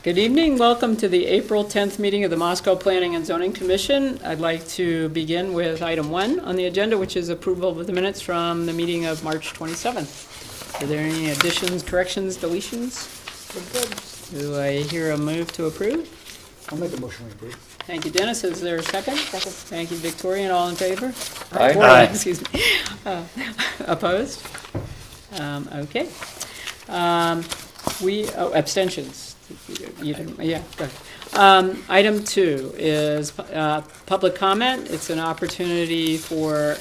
Good evening. Welcome to the April 10th meeting of the Moscow Planning and Zoning Commission. I'd like to begin with item 1 on the agenda, which is approval of the minutes from the meeting of March 27th. Are there any additions, corrections, deletions? Do I hear a move to approve? I'll make a motion to approve. Thank you, Dennis. Is there a second? Second. Thank you, Victoria. And all in favor? Aye. Victoria, Aye. Excuse me. Opposed? Okay. Abstentions. Yeah, go ahead. Item 2 is public comment. It's an opportunity for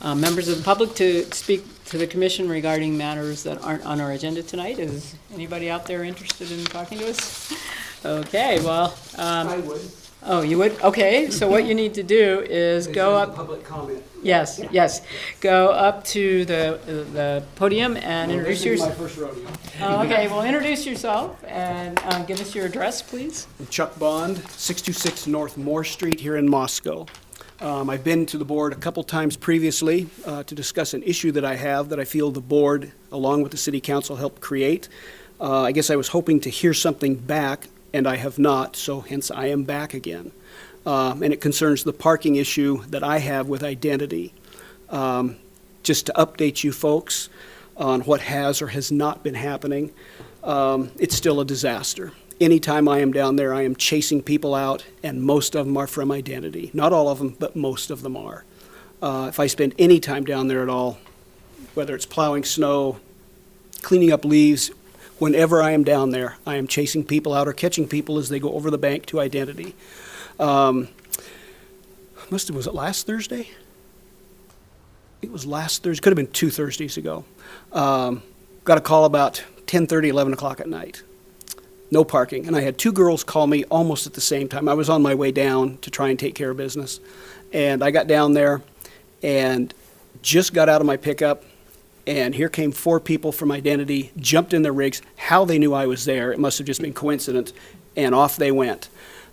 members of the public to speak to the commission regarding matters that aren't on our agenda tonight. Is anybody out there interested in talking to us? Okay, well. I would. Oh, you would? Okay, so what you need to do is go up. Public comment. Yes, yes. Go up to the podium and introduce This is my yourself. first rodeo. Okay, well, introduce yourself and give us your address, please. I'm Chuck Bond, 626 North Moore Street here in Moscow. I've been to the board a couple times previously to discuss an issue that I have that I feel the board, along with the city council, helped create. I guess I was hoping to hear something back, and I have not, so hence I am back again. And it concerns the parking issue that I have with identity. Just to update you folks on what has or has not been happening, it's still a disaster. Anytime I am down there, I am chasing people out, and most of them are from identity. Not all of them, but most of them are. If I spend any time down there at all, whether it's plowing snow, cleaning up leaves, whenever I am down there, I am chasing people out or catching people as they go over the bank to identity. Was it last Thursday? It was last Thursday. Could have been 2 Thursdays ago. Got a call about 10:30, 11 o'clock at night. No parking. And I had 2 girls call me almost at the same time. I was on my way down to try and take care of business. And I got down there and just got out of my pickup. And here came 4 people from identity, jumped in their rigs. How they knew I was there, it must have just been coincidence. And off they went.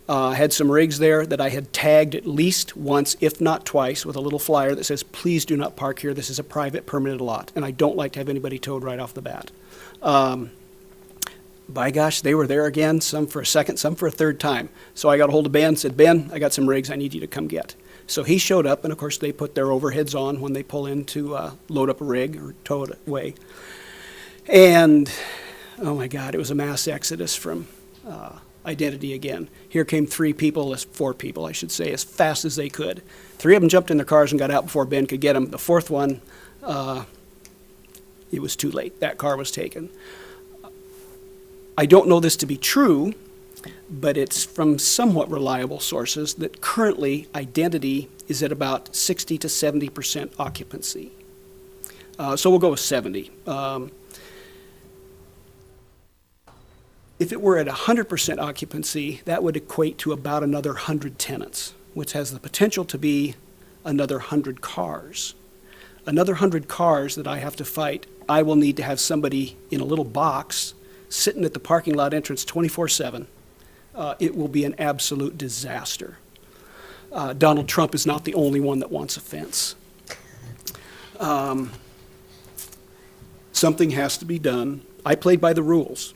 I had some rigs there that I had tagged at least once, if not twice, with a little flyer that says, please do not park here. This is a private permitted lot. And I don't like to have anybody towed right off the bat. By gosh, they were there again, some for a second, some for a third time. So I got a hold of Ben and said, Ben, I got some rigs I need you to come get. So he showed up, and of course they put their overheads on when they pull in to load up a rig or tow it away. And, oh my God, it was a mass exodus from identity again. Here came 4 people, I should say, as fast as they could. 3 of them jumped in their cars and got out before Ben could get them. The 4th one, it was too late. That car was taken. I don't know this to be true, but it's from somewhat reliable sources that currently identity is at about 60 to 70% occupancy. So we'll go with 70. If it were at 100% occupancy, that would equate to about another 100 tenants, which has the potential to be another 100 cars. Another 100 cars that I have to fight, I will need to have somebody in a little box sitting at the parking lot entrance 24/7. It will be an absolute disaster. Donald Trump is not the only one that wants a fence. Something has to be done. I played by the rules.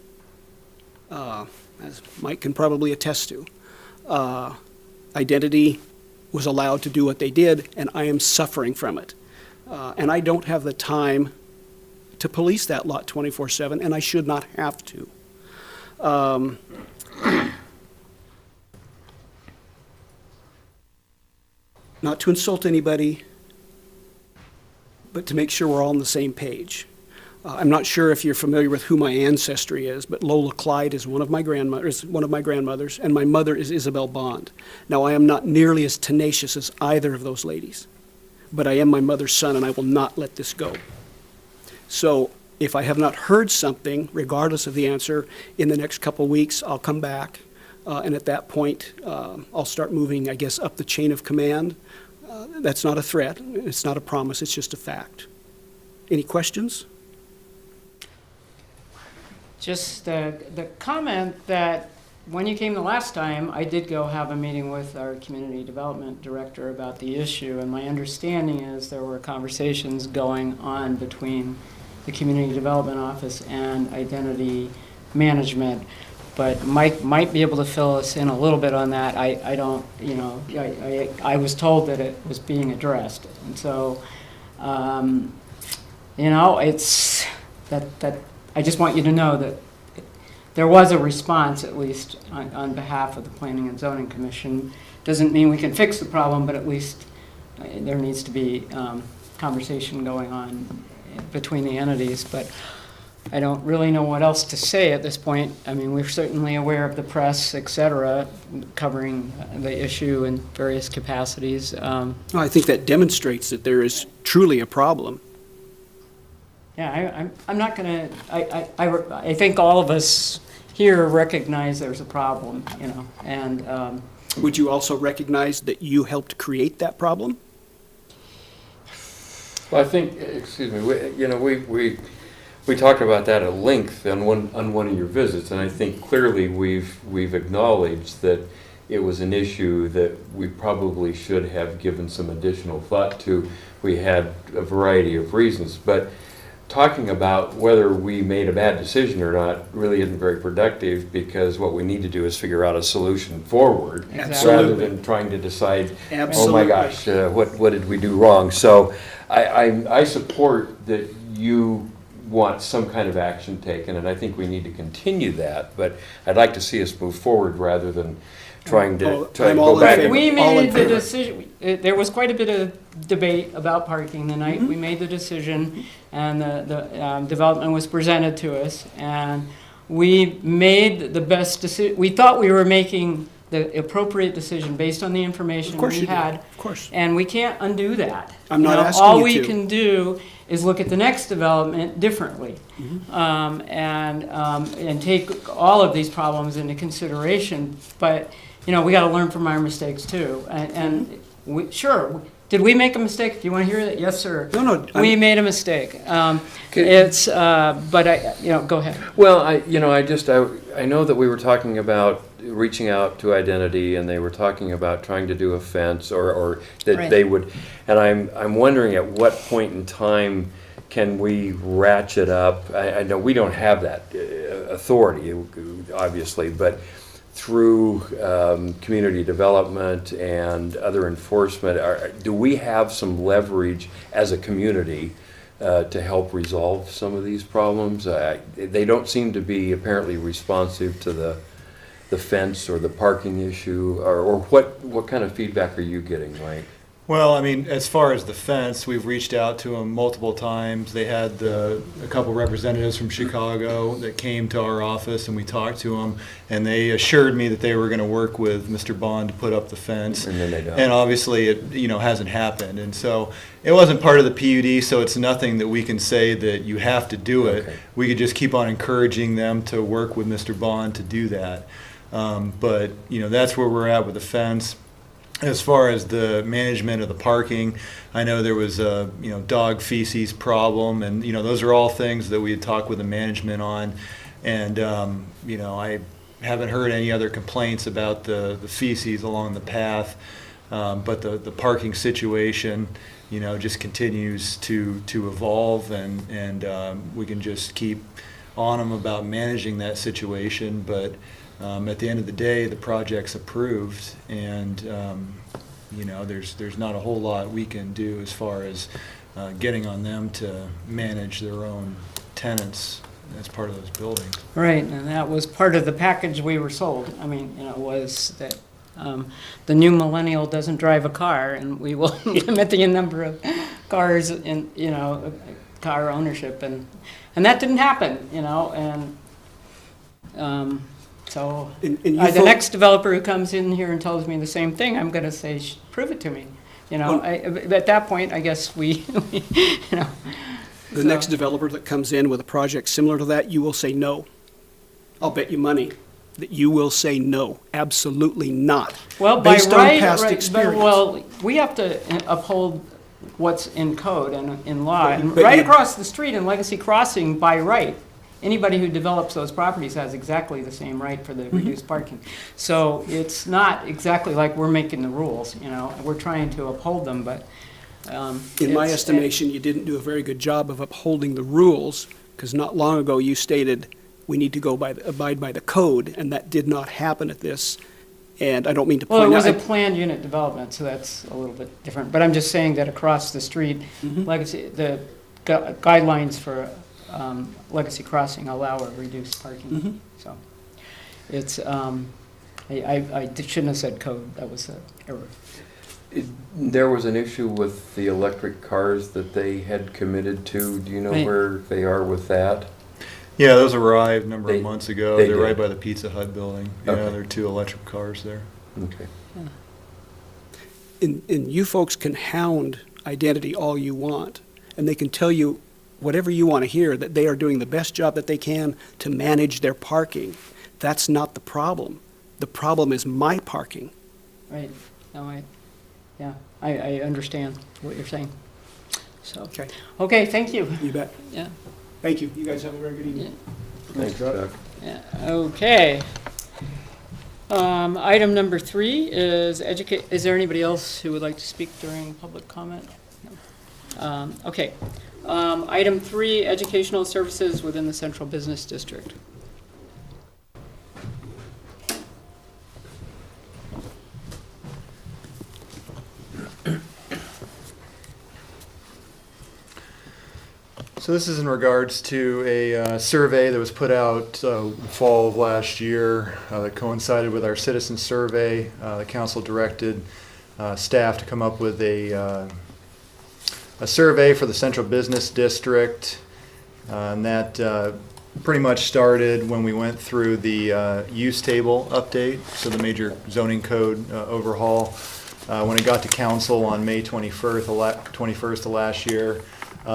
As Mike can probably attest to. Identity was allowed to do what they did, and I am suffering from it. And I don't have the time to police that lot 24/7, and I should not have to. Not to insult anybody, but to make sure we're all on the same page. I'm not sure if you're familiar with who my ancestry is, but Lola Clyde is one of my grandmothers, and my mother is Isabel Bond. Now, I am not nearly as tenacious as either of those ladies, but I am my mother's son, and I will not let this go. So if I have not heard something, regardless of the answer, in the next couple of weeks, I'll come back, and at that point, I'll start moving, I guess, up the chain of command. That's not a threat. It's not a promise. It's just a fact. Any questions? Just the comment that when you came the last time, I did go have a meeting with our community development director about the issue, and my understanding is there were conversations going on between the community development office and identity management. but Mike might be able to fill us in a little bit on that. I don't, you know, I was told that it was being addressed. And so, you know, it's that I just want you to know that there was a response, at least on behalf of the Planning and Zoning Commission. Doesn't mean we can fix the problem, but at least there needs to be conversation going on between the entities. But I don't really know what else to say at this point. I mean, we're certainly aware of the press, et cetera, covering the issue in various capacities. Well, I think that demonstrates that there is truly a problem. Yeah, I'm not going to, I think all of us here recognize there's a problem, you know, and. Would you also recognize that you helped create that problem? Well, I think, excuse me, we talked about that at length on one of your visits, and I think clearly we've acknowledged that it was an issue that we probably should have given some additional thought to. We had a variety of reasons, but talking about whether we made a bad decision or not really isn't very productive, because what we need to do is figure out a solution forward. Exactly. Rather than trying to decide, Absolutely. oh my gosh, what did we do wrong? So I support that you want some kind of action taken, and I think we need to continue that, but I'd like to see us move forward rather than trying to I'm go all in back. favor. We All in made the favor. decision, there was quite a bit of debate about parking the night we made the decision, and the development was presented to us, and we made the best decision. We thought we were making the appropriate decision based on the information Of course we you did. had. Of course. And we can't undo that. I'm not You know, asking all you we to. can do is look at the next development differently, and take all of these problems into consideration. But you know, we got to learn from our mistakes too. And we, sure, did we make a mistake? Do you want to hear that? Yes, sir. No, We made a mistake. It's, but go ahead. Well, I know that we were talking about reaching out to Identity, and they were talking about trying to do a fence, or that Right. they would, and I'm wondering at what point in time can we ratchet up? I know we don't have that authority, obviously, but through community development and other enforcement, do we have some leverage as a community to help resolve some of these problems? They don't seem to be apparently responsive to the fence or the parking issue, or what kind of feedback are you getting, Mike? Well, I mean, as far as the fence, we've reached out to them multiple times. They had a couple representatives from Chicago that came to our office, and we talked to them, and they assured me that they were going to work with Mr. Bond to put up the fence. And then they don't. And obviously, it hasn't happened. And so it wasn't part of the PUD, so it's nothing that we can say that you have to do it. Okay. We could just keep on encouraging them to work with Mr. Bond to do that. But that's where we're at with the fence. As far as the management of the parking, I know there was a dog feces problem, and those are all things that we had talked with the management on, and I haven't heard any other complaints about the feces along the path, but the parking situation just continues to evolve, and we can just keep on them about managing that situation, but at the end of the day, the project's approved, and there's not a whole lot we can do as far as getting on them to manage their own tenants as part of those buildings. Right, and that was part of the package we were sold. I mean, was that the new millennial doesn't drive a car, and we will limit the number of cars in, car ownership, and that didn't happen, so And you the folk- next developer who comes in here and tells me the same thing, I'm going to say, prove it to me. At that point, I guess we. The next developer that comes in with a project similar to that, you will say no. I'll bet you money that you will say no, absolutely not. Well, by Based on right, past right, experience. well, we have to uphold what's in code and in law. And But right you- across the street in Legacy Crossing, by right, anybody who develops those properties has exactly the same right for the Mm-hmm. reduced parking. So it's not exactly like we're making the rules, we're trying to uphold them, but. In my it's- estimation, you didn't do a very good job of upholding the rules, because not long ago you stated we need to abide by the code, and that did not happen at this. And I don't mean to Well, it point was a out. planned unit development, so that's a little bit different. But I'm just saying that across the street, Legacy, the guidelines for Legacy Crossing allow a reduced parking. So it's, I shouldn't have said code, that was an error. There was an issue with the electric cars that they had committed to. Do you know Right. where they are with that? Yeah, those arrived a number They- of months ago. they They're right did. by the Pizza Hut building. Yeah, Okay. there are 2 electric cars there. Okay. And you folks can hound Identity all you want, and they can tell you whatever you want to hear, that they are doing the best job that they can to manage their parking. That's not the problem. The problem is my parking. Right, no, I understand what you're saying. So, Okay. okay, thank you. You bet. Yeah. Thank you. You guys have a very good evening. Thanks, Chuck. Yeah, okay. Item number 3 is is there anybody else who would like to speak during public comment? No. Okay. Item 3, educational services within the Central Business District. So this is in regards to a survey that was put out fall of last year that coincided with our citizen survey. The council directed staff to come up with a survey for the Central Business District, and that pretty much started when we went through the use table update, so the major zoning code overhaul. When it got to council on May 21st of last year,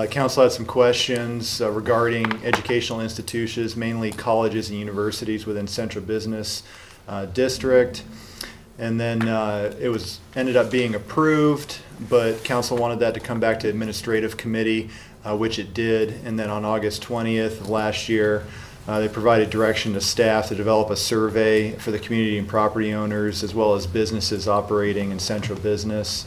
council had some questions regarding educational institutions, mainly colleges and universities within Central Business District. And then it ended up being approved, but council wanted that to come back to administrative committee, which it did. And then on August 20th of last year, they provided direction to staff to develop a survey for the community and property owners, as well as businesses operating in Central Business.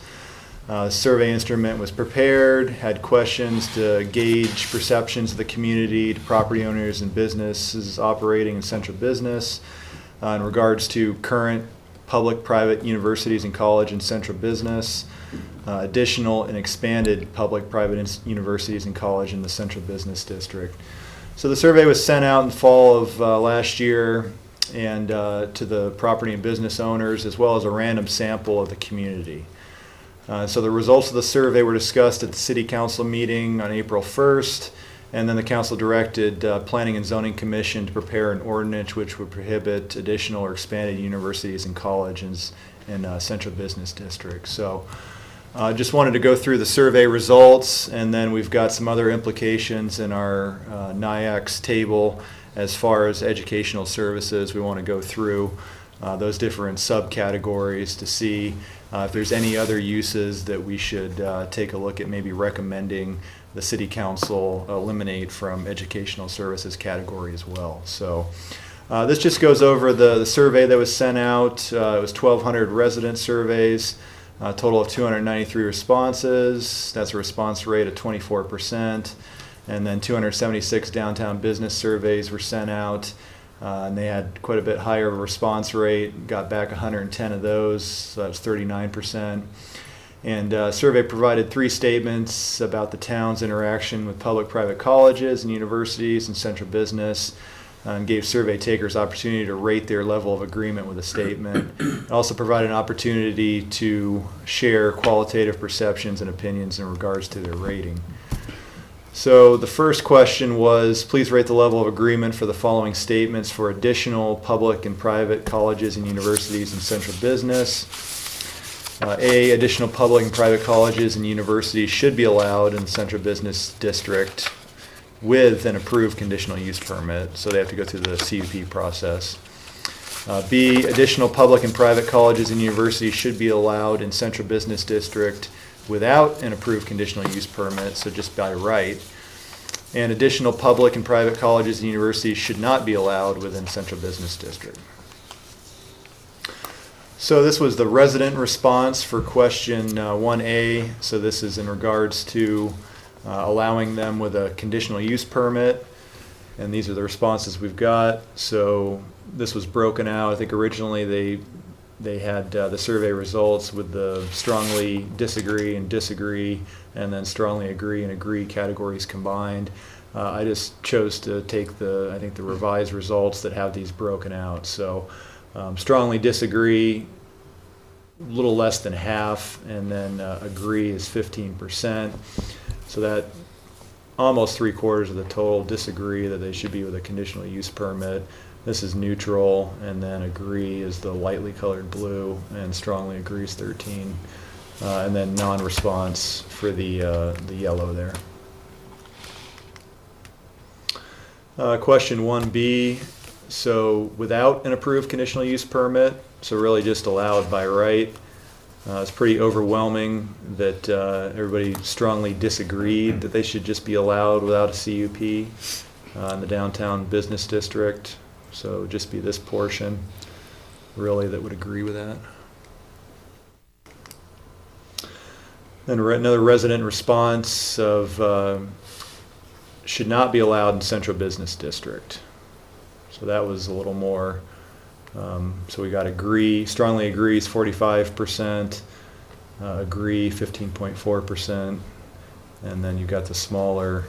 The survey instrument was prepared, had questions to gauge perceptions of the community, to property owners and businesses operating in Central Business in regards to current public, private universities and college in Central Business, additional and expanded public, private universities and college in the Central Business District. So the survey was sent out in the fall of last year and to the property and business owners, as well as a random sample of the community. So the results of the survey were discussed at the City Council meeting on April 1st, and then the Council directed Planning and Zoning Commission to prepare an ordinance which would prohibit additional or expanded universities and colleges in Central Business District. So just wanted to go through the survey results, and then we've got some other implications in our NIAX table as far as educational services. We want to go through those different subcategories to see if there's any other uses that we should take a look at, maybe recommending the City Council eliminate from educational services category as well. So this just goes over the survey that was sent out. It was 1,200 resident surveys, a total of 293 responses. That's a response rate of 24%. And then 276 downtown business surveys were sent out. And they had quite a bit higher response rate, got back 110 of those, so that was 39%. And survey provided 3 statements about the town's interaction with public-private colleges and universities and central business, and gave survey takers opportunity to rate their level of agreement with the statement. It also provided an opportunity to share qualitative perceptions and opinions in regards to their rating. So the first question was, please rate the level of agreement for the following statements for additional public and private colleges and universities in central business. A, additional public and private colleges and universities should be allowed in the central business district with an approved conditional use permit, so they have to go through the CUP process. B, additional public and private colleges and universities should be allowed in central business district without an approved conditional use permit, so just by right. And additional public and private colleges and universities should not be allowed within central business district. So this was the resident response for question 1A. So this is in regards to allowing them with a conditional use permit. and these are the responses we've got. So this was broken out. I think originally they had the survey results with the strongly disagree and disagree, and then strongly agree and agree categories combined. I just chose to take the revised results that have these broken out. So strongly disagree, a little less than half, and then agree is 15%. So that almost 3/4 of the total disagree that they should be with a conditional use permit. This is neutral, and then agree is the lightly colored blue, and strongly agree is 13, and then non-response for the yellow there. Question 1B, so without an approved conditional use permit, so really just allowed by right, it's pretty overwhelming that everybody strongly disagreed that they should just be allowed without a CUP in the downtown business district. So it would just be this portion really that would agree with that. Then another resident response of should not be allowed in central business district. So that was a little more. So we got agree, strongly agrees 45%, agree 15.4%, and then you got the smaller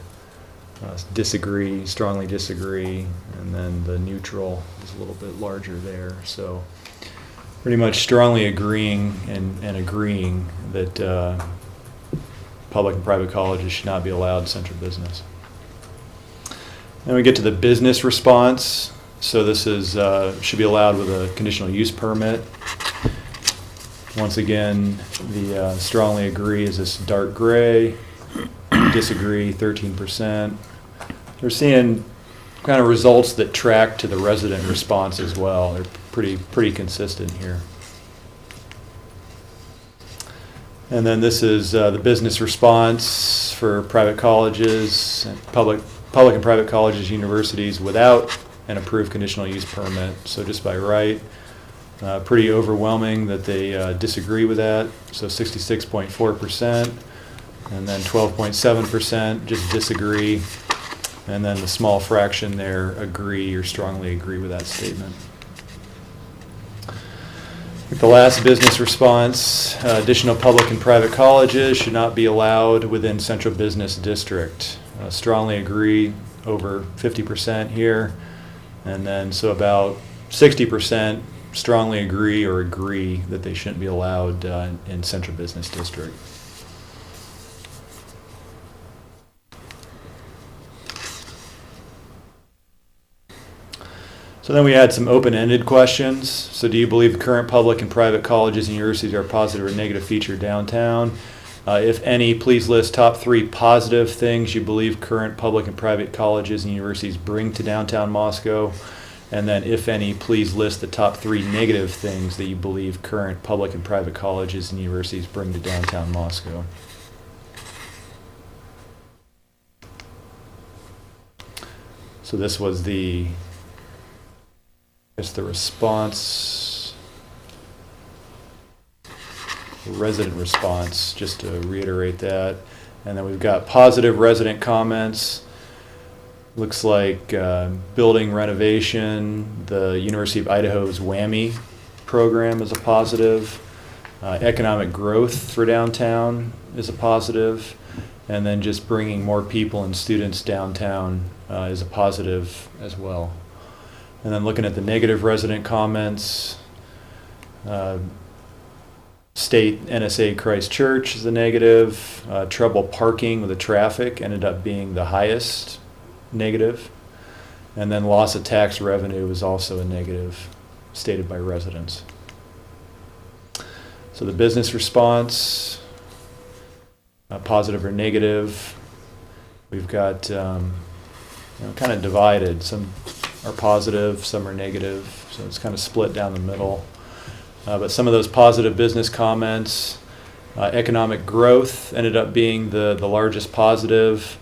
disagree, strongly disagree, and then the neutral is a little bit larger there. So pretty much strongly agreeing and agreeing that public and private colleges should not be allowed in central business. Then we get to the business response. So this is should be allowed with a conditional use permit. Once again, the strongly agree is this dark gray, disagree 13%. We're seeing kind of results that track to the resident response as well. They're pretty consistent here. And then this is the business response for private colleges, public and private colleges, universities without an approved conditional use permit. So just by right, pretty overwhelming that they disagree with that. So 66.4%, and then 12.7% just disagree, and then the small fraction there agree or strongly agree with that statement. The last business response, additional public and private colleges should not be allowed within central business district. Strongly agree over 50% here, and then so about 60% strongly agree or agree that they shouldn't be allowed in central business district. So then we had some open-ended questions. So do you believe the current public and private colleges and universities are a positive or negative feature downtown? If any, please list top 3 positive things you believe current public and private colleges and universities bring to downtown Moscow. And then if any, please list the top 3 negative things that you believe current public and private colleges and universities bring to downtown Moscow. So this was the response, the resident response, just to reiterate that. And then we've got positive resident comments. Looks like building renovation, the University of Idaho's WWAMI program is a positive. Economic growth for downtown is a positive. And then just bringing more people and students downtown is a positive as well. And then looking at the negative resident comments, State NSA Christchurch is a negative. Trouble parking with the traffic ended up being the highest negative. And then loss of tax revenue is also a negative, stated by residents. So the business response, positive or negative, we've got kind of divided. Some are positive, some are negative, so it's kind of split down the middle. But some of those positive business comments, economic growth ended up being the largest positive.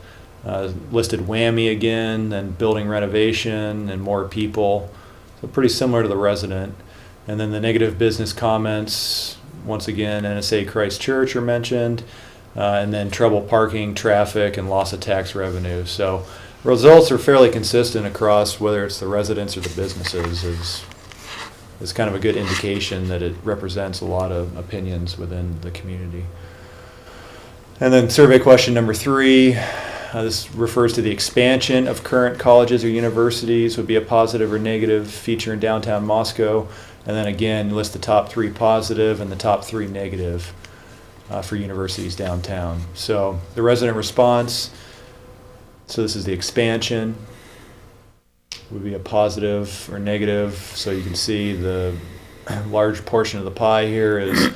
Listed WWAMI again, then building renovation and more people. So pretty similar to the resident. And then the negative business comments, once again, NSA Christchurch are mentioned. And then trouble parking, traffic, and loss of tax revenue. So Results are fairly consistent across whether it's the residents or the businesses is kind of a good indication that it represents a lot of opinions within the community. And then survey question number 3, this refers to the expansion of current colleges or universities, would be a positive or negative feature in downtown Moscow. And then again, list the top 3 positive and the top 3 negative for universities downtown. So the resident response, so this is the expansion, would be a positive or negative. So you can see the large portion of the pie here is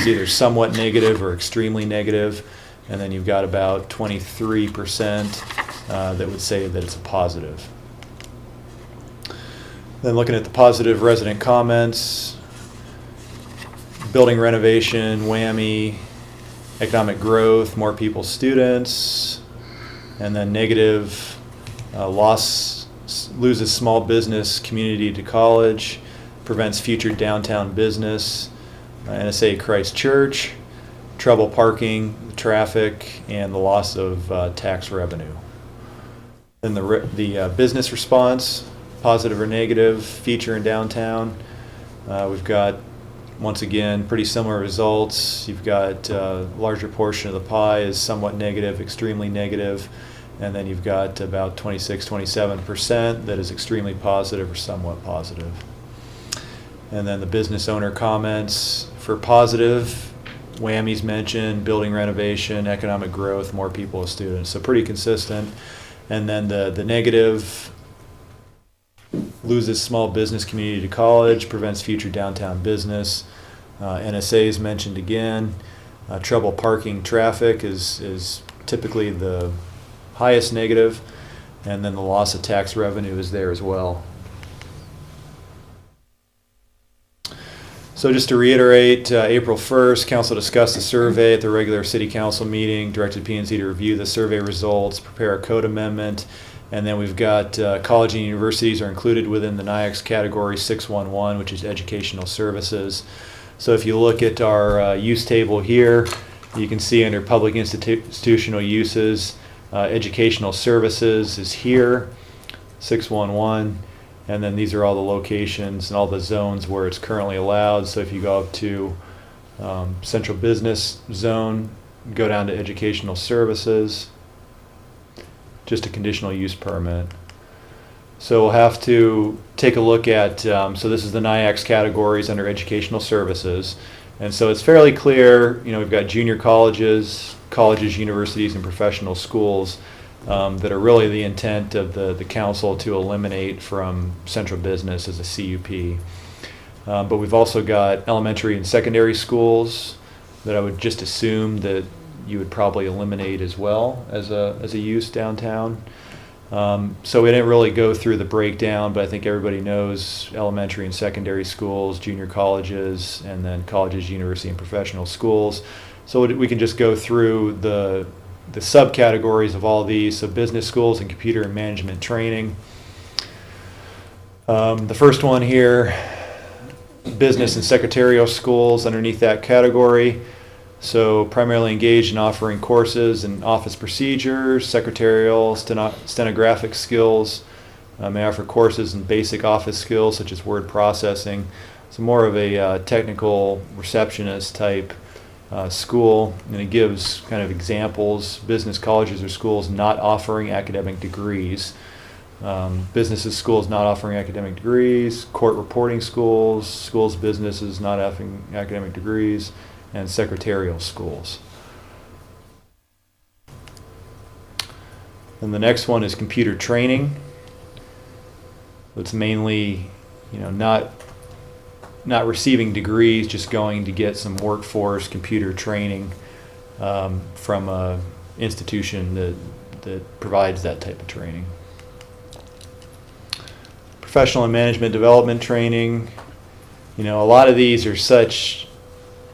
either somewhat negative or extremely negative. And then you've got about 23% that would say that it's a positive. Then looking at the positive resident comments, building renovation, whammy, economic growth, more people, students, and then negative, loses small business community to college, prevents future downtown business, NSA Christchurch, trouble parking, traffic, and the loss of tax revenue. Then the business response, positive or negative, feature in downtown. We've got, once again, pretty similar results. You've got larger portion of the pie is somewhat negative, extremely negative, and then you've got about 26-27% that is extremely positive or somewhat positive. And then the business owner comments for positive, whammies mentioned, building renovation, economic growth, more people as students. So pretty consistent. And then the negative, loses small business community to college, prevents future downtown business. NSA is mentioned again. Trouble parking traffic is typically the highest negative. And then the loss of tax revenue is there as well. So just to reiterate, April 1st, Council discussed the survey at the regular City Council meeting, directed P&Z to review the survey results, prepare a code amendment, and then we've got college and universities are included within the NIAX category 611, which is educational services. So if you look at our use table here, you can see under public institutional uses, educational services is here, 611. And then these are all the locations and all the zones where it's currently allowed. So if you go up to central business zone, go down to educational services, just a conditional use permit. So we'll have to take a look at, so this is the NIAX categories under educational services. And so it's fairly clear, we've got junior colleges, universities, and professional schools that are really the intent of the council to eliminate from central business as a CUP. But we've also got elementary and secondary schools that I would just assume that you would probably eliminate as well as a use downtown. So we didn't really go through the breakdown, but I think everybody knows elementary and secondary schools, junior colleges, and then colleges, university, and professional schools. So we can just go through the subcategories of all these, so business schools and computer and management training. The first one here, business and secretarial schools underneath that category. So primarily engaged in offering courses in office procedures, secretarial, stenographic skills, may offer courses in basic office skills such as word processing. So more of a technical receptionist type school, and it gives kind of examples, business colleges or schools not offering academic degrees, businesses, schools not offering academic degrees, court reporting schools, businesses not offering academic degrees, and secretarial schools. And the next one is computer training. It's mainly, not receiving degrees, just going to get some workforce computer training from an institution that provides that type of training. Professional and management development training. A lot of these are such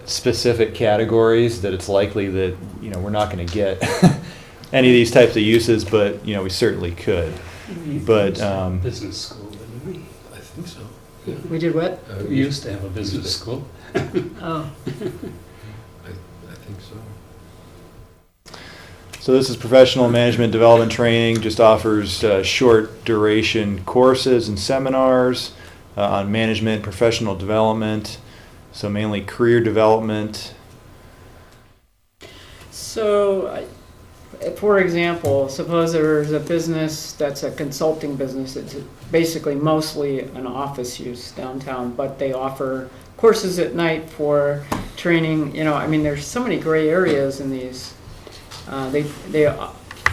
specific categories that it's likely that we're not going to get any of these types of uses, but we certainly could. But business school, didn't we? I think so. Yeah. We did what? We used to have a business school. Oh. I think so. So this is professional management development training, just offers short duration courses and seminars on management, professional development, so mainly career development. So, for example, suppose there's a business that's a consulting business. It's basically mostly an office use downtown, but they offer courses at night for training. I mean, there's so many gray areas in these. They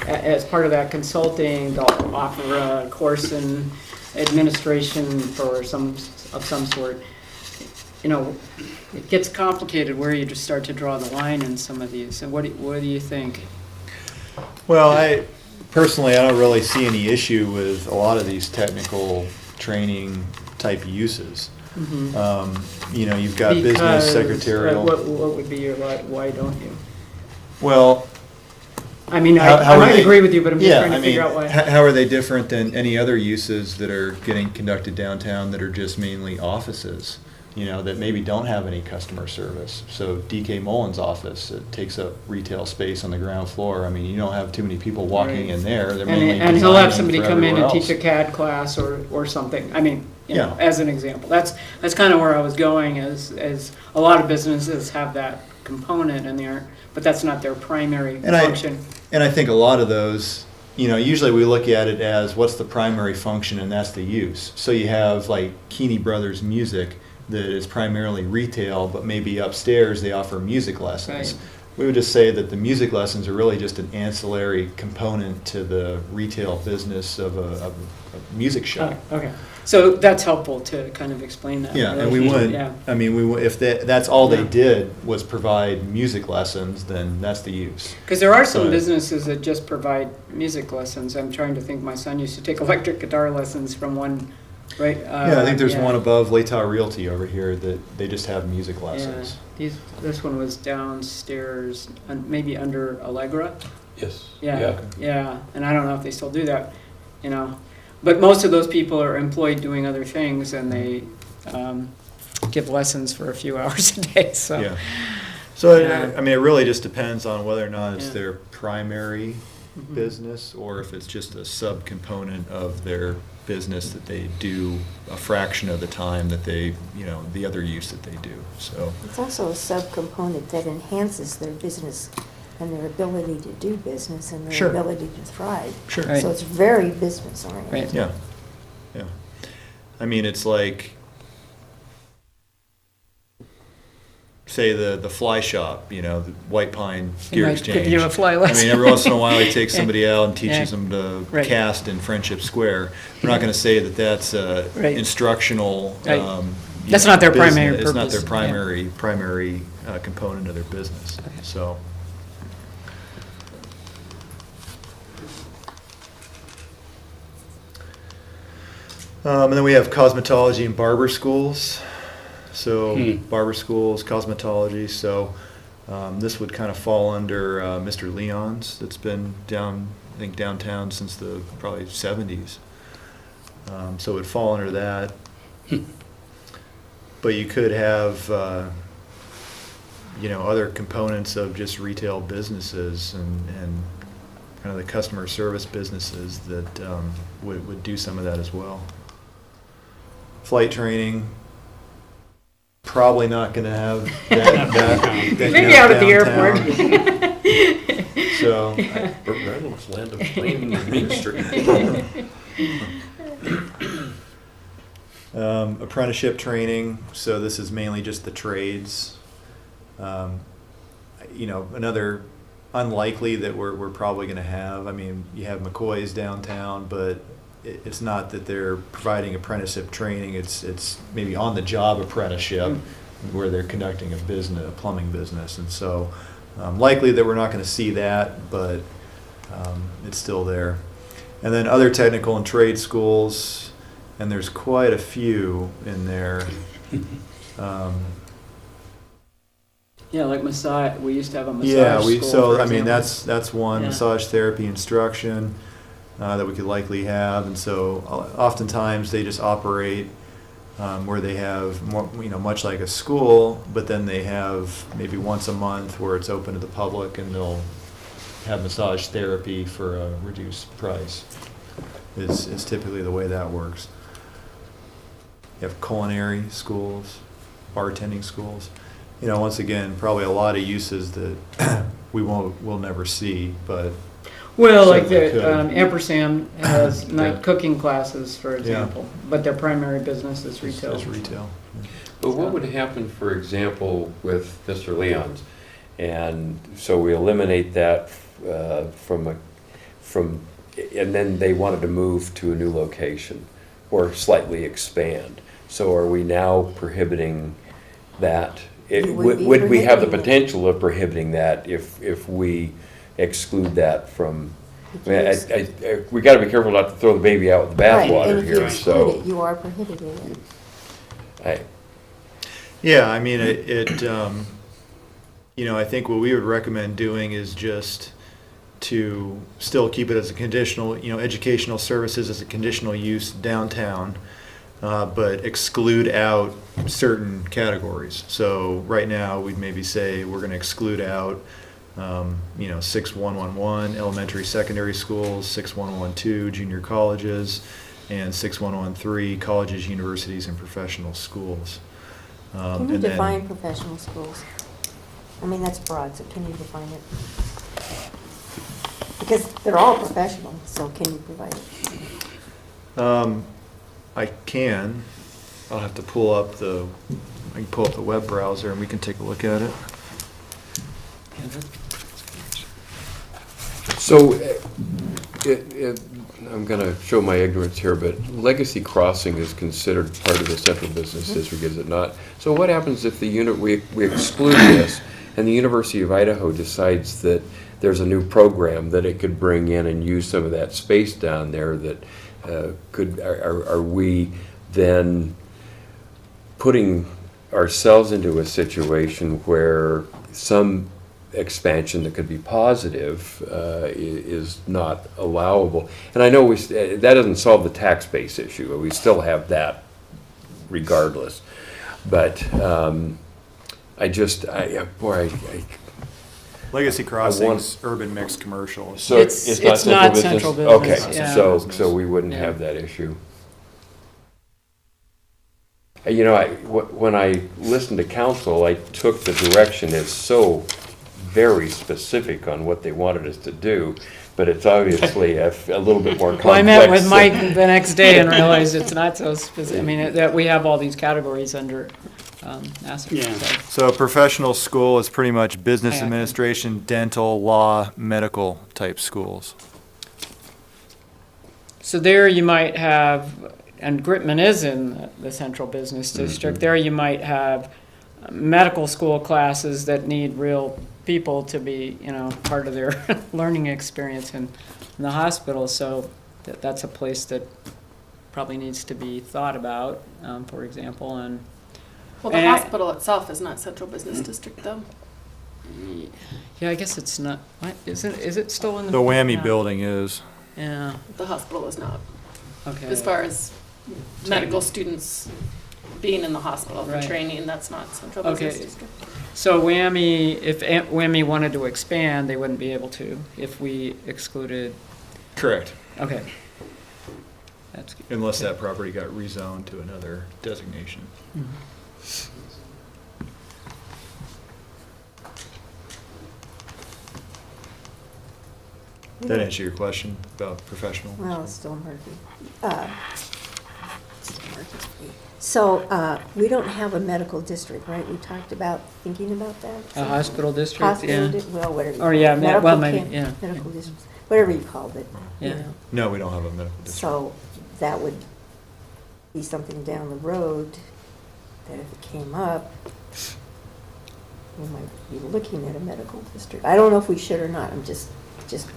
as part of that consulting, they'll offer a course in administration for some sort. It gets complicated where you just start to draw the line in some of these. And what do you think? Well, I don't really see any issue with a lot of these technical training type uses. Mm-hmm. You've got business secretarial. What would be your why don't you? Well, I mean, How I are might they- agree with you, but I'm just trying to figure out why. How are they different than any other uses that are getting conducted downtown that are just mainly offices? That maybe don't have any customer service. So DK Mullen's office, it takes up retail space on the ground floor. I mean, you don't have too many people walking in there. They're mainly And he'll have designing somebody for come in and everywhere teach a else. CAD class or something. I mean, Yeah. as an example. That's kind of where I was going, as a lot of businesses have that component in there, but that's not their primary And function. And I think a lot of those, usually we look at it as what's the primary function, and that's the use. So you have like Keeney Brothers Music that is primarily retail, but maybe upstairs they offer music lessons. Right. We would just say that the music lessons are really just an ancillary component to the retail business of a music shop. Okay. So that's helpful to kind of explain that. Yeah, and we wouldn't, Yeah. I mean, if that's all they Yeah. did was provide music lessons, then that's the use. Because there are some But- businesses that just provide music lessons. I'm trying to think, my son used to take electric guitar lessons from one, right? Yeah, I think there's yeah. one above Latah Realty over here that they just have music lessons. Yeah, this one was downstairs, maybe under Allegra. Yes. Yeah, and I don't know if they still do that, But most of those people are employed doing other things, and they give lessons for a few hours a day, so. Yeah. So, Yeah. I mean, it really just depends on whether or not it's Yeah. their primary Mhm. business or if it's just a subcomponent of their business that they do a fraction of the time that they, the other use that they do, so. It's also a subcomponent that enhances their business and their ability to do business and their Sure. ability to thrive. Sure. Right. So it's very business oriented. Right. Yeah, yeah. I mean, it's like, say the fly shop, the White Pine He Gear might Exchange. give you a fly I lesson. mean, every once in a while, he takes somebody out and teaches Yeah. them to Right. cast in Friendship Square. We're not going to say that that's a Right. instructional. Right. you That's know, not their business. primary It's not purpose, their yeah. primary component of their business. Okay. So. And then we have cosmetology and barber schools. So barber schools, cosmetology. So this would kind of fall under Mr. Leon's. That's been downtown since the probably 70s. So it would fall under that. But you could have, other components of just retail businesses and kind of the customer service businesses that would do some of that as well. Flight training, probably not going to have that Maybe out at the downtown. airport. So, Burt Reynolds land a plane in Main Street. apprenticeship training, so this is mainly just the trades. Another unlikely that we're probably going to have, I mean, you have McCoy's downtown, but it's not that they're providing apprenticeship training, it's maybe on-the-job apprenticeship where they're conducting a plumbing business, and so likely that we're not going to see that, but it's still there. And then other technical and trade schools, and there's quite a few in there. Yeah, like massage, we used to have a massage Yeah, school, for example. that's one, Yeah. massage therapy instruction that we could likely have, and so oftentimes they just operate where they have more, much like a school, but then they have maybe once a month where it's open to the public, and they'll have massage therapy for a reduced price. Is typically the way that works. You have culinary schools, bartending schools. You know, once again, probably a lot of uses that we'll never see, but Well, like certainly the could. Ampersand has Yeah. night cooking classes, for example, but their primary business is retail. Is retail. But what would happen, for example, with Mr. Leon's? And so we eliminate that and then they wanted to move to a new location or slightly expand. So are we now prohibiting that? You would be Would we have the prohibiting it. potential of prohibiting that if we exclude that from? I mean, we got to be careful not to throw the baby out with the Right, and bathwater if you here. exclude So it, you are prohibiting it. Yeah, I mean, you know, I think what we would recommend doing is just to still keep it as a conditional, you know, educational services as a conditional use downtown, but exclude out certain categories. So right now, we'd maybe say we're going to exclude out, you know, 6111 elementary, secondary schools, 6112 junior colleges, and 6113 colleges, universities, and professional schools. Can you And then- define professional schools? I mean, that's broad, so can you define it? Because they're all professional, so can you provide it? I can. I'll have to pull up I can pull up the web browser and we can take a look at it. So, I'm going to show my ignorance here, but Legacy Crossing is considered part of the central business district, is it not? So what happens if we exclude this, and the University of Idaho decides that there's a new program that it could bring in and use some of that space down there that are we then putting ourselves into a situation where some expansion that could be positive is not allowable? And I know that doesn't solve the tax base issue. We still have that regardless. But Legacy Crossing's urban mixed commercial. so It's not central business, Okay, yeah. so we wouldn't Yeah. have that issue. You know, when I listened to council, I took the direction as so very specific on what they wanted us to do, but it's obviously a little bit more complex. Well, I met with Mike the next day and realized it's not so specific. I mean, that we have all these categories under asset. Yeah. So a professional school is pretty much business Yeah. administration, dental, law, medical type schools. So there you might have, and Gritman is in the central business district, there you might have medical school classes that need real people to be, you know, part of their learning experience in the hospital. So that's a place that probably needs to be thought about, for example, and Well, the And I- hospital itself is not central business district, though. yeah, I guess it's not, what, is it still in the? The Whammy Yeah. building is. Yeah, The hospital is not. okay. As far as medical students being in the hospital for Right. training, that's not central Okay. business district. So Whammy, if Whammy wanted to expand, they wouldn't be able to if we excluded, Correct. okay. That's good. Unless that property got rezoned to another designation. That answer your question about professional? Well, it's still murky. Still murky. So, we don't have a medical district, right? We talked about thinking about that. A hospital district, Hospital, yeah. well, whatever. you Or, call yeah, it. well, Medical maybe, camp- yeah. Medical district, whatever you called it, you Yeah. know. No, we don't have a medical district. So that would be something down the road that if it came up, we might be looking at a medical district. I don't know if we should or not. I'm just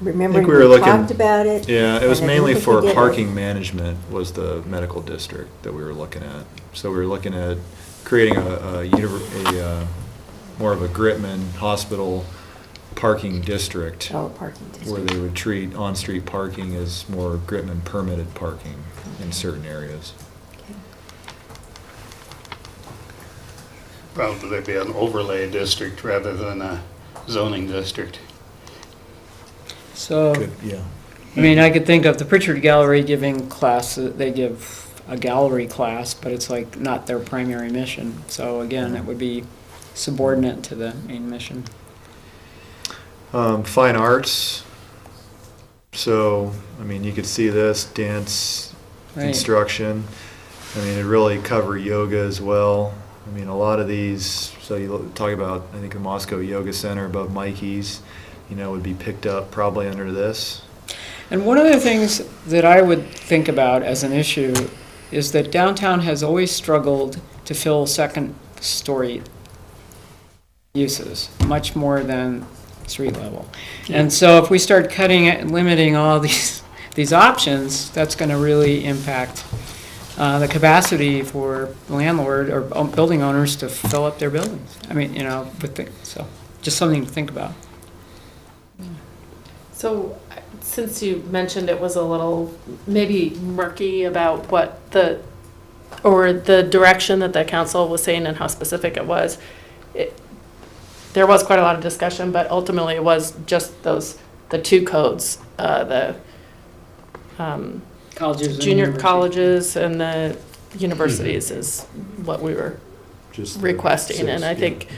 remembering we were we looking- talked about it. Yeah, it was and I mainly didn't think for we did it. parking management was the medical district that we were looking at. So we were looking at creating more of a Gritman hospital parking district Oh, parking where district. they would treat on-street parking as more Gritman permitted parking in certain areas. Okay. Probably be an overlay district rather than a zoning district. So, Good, yeah. I mean, I could think of the Pritchard Gallery giving class, they give a gallery class, but it's like not their primary mission. So again, it would be subordinate to the main mission. Fine arts. So, I mean, you could see this, dance, Right. instruction. I mean, it really cover yoga as well. I mean, a lot of these, so you talk about, I think the Moscow Yoga Center above Mikey's, would be picked up probably under this. And one of the things that I would think about as an issue is that downtown has always struggled to fill second-story uses, much more than street level. And so if we start cutting it and limiting all these options, that's going to really impact the capacity for landlord or building owners to fill up their buildings. I mean, so just something to think about. So, since you mentioned it was a little maybe murky about what the direction that the council was saying and how specific it was, there was quite a lot of discussion, but ultimately it was just the two codes, the Colleges and junior universities. colleges and the universities is what we were Just the requesting. And six, I yeah. think,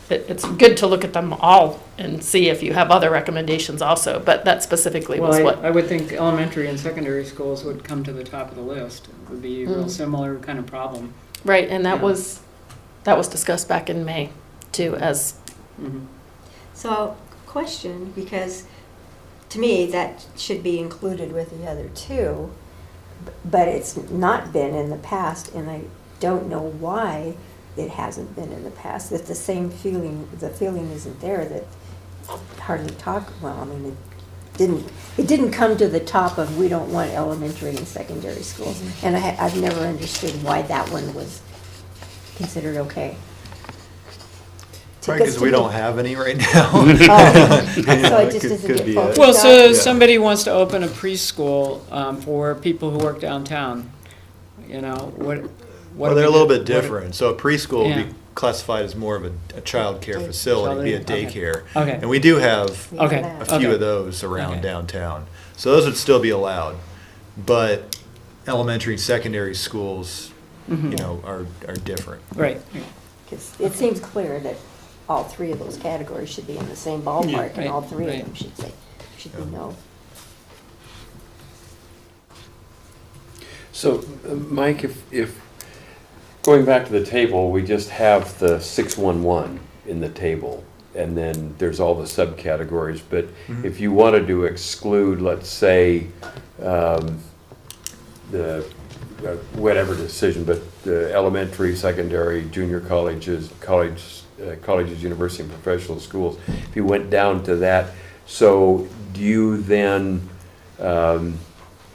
it's good to look at them all and see if you have other recommendations also, but that specifically was Well, what. I would think elementary and secondary schools would come to the top of the list. It would be a real similar kind of problem. Right, and that Yeah. was discussed back in May too, as, Mhm. So, question, because to me, that should be included with the other two, but it's not been in the past, and I don't know why it hasn't been in the past, that the feeling isn't there, that hardly talk, well, I mean, it didn't come to the top of, we don't want elementary and secondary schools, and I've never understood why that one was considered okay. Probably because to we me- don't have any right now. Oh, so it it just could- doesn't could get be focused it. Well, so on? if somebody wants to open a preschool for people who work downtown, what? Well, do they're a we little do? bit different. So a preschool would Yeah. be classified as more of a child care facility, be a Okay. daycare. Okay. And we do have We have Okay. that. a few Okay. of those around Okay. downtown. So those would still be allowed. But elementary and secondary schools, are different. Right. 'Cause it seems clear that all three of those categories should be in the same ballpark, and Right, all three of right. them should be no. So, Mike, if, going back to the table, we just have the 611 in the table, and then there's all the subcategories, but if you wanted to exclude, let's say, the, whatever decision, but the elementary, secondary, junior colleges, university, and professional schools, if you went down to that, so do you then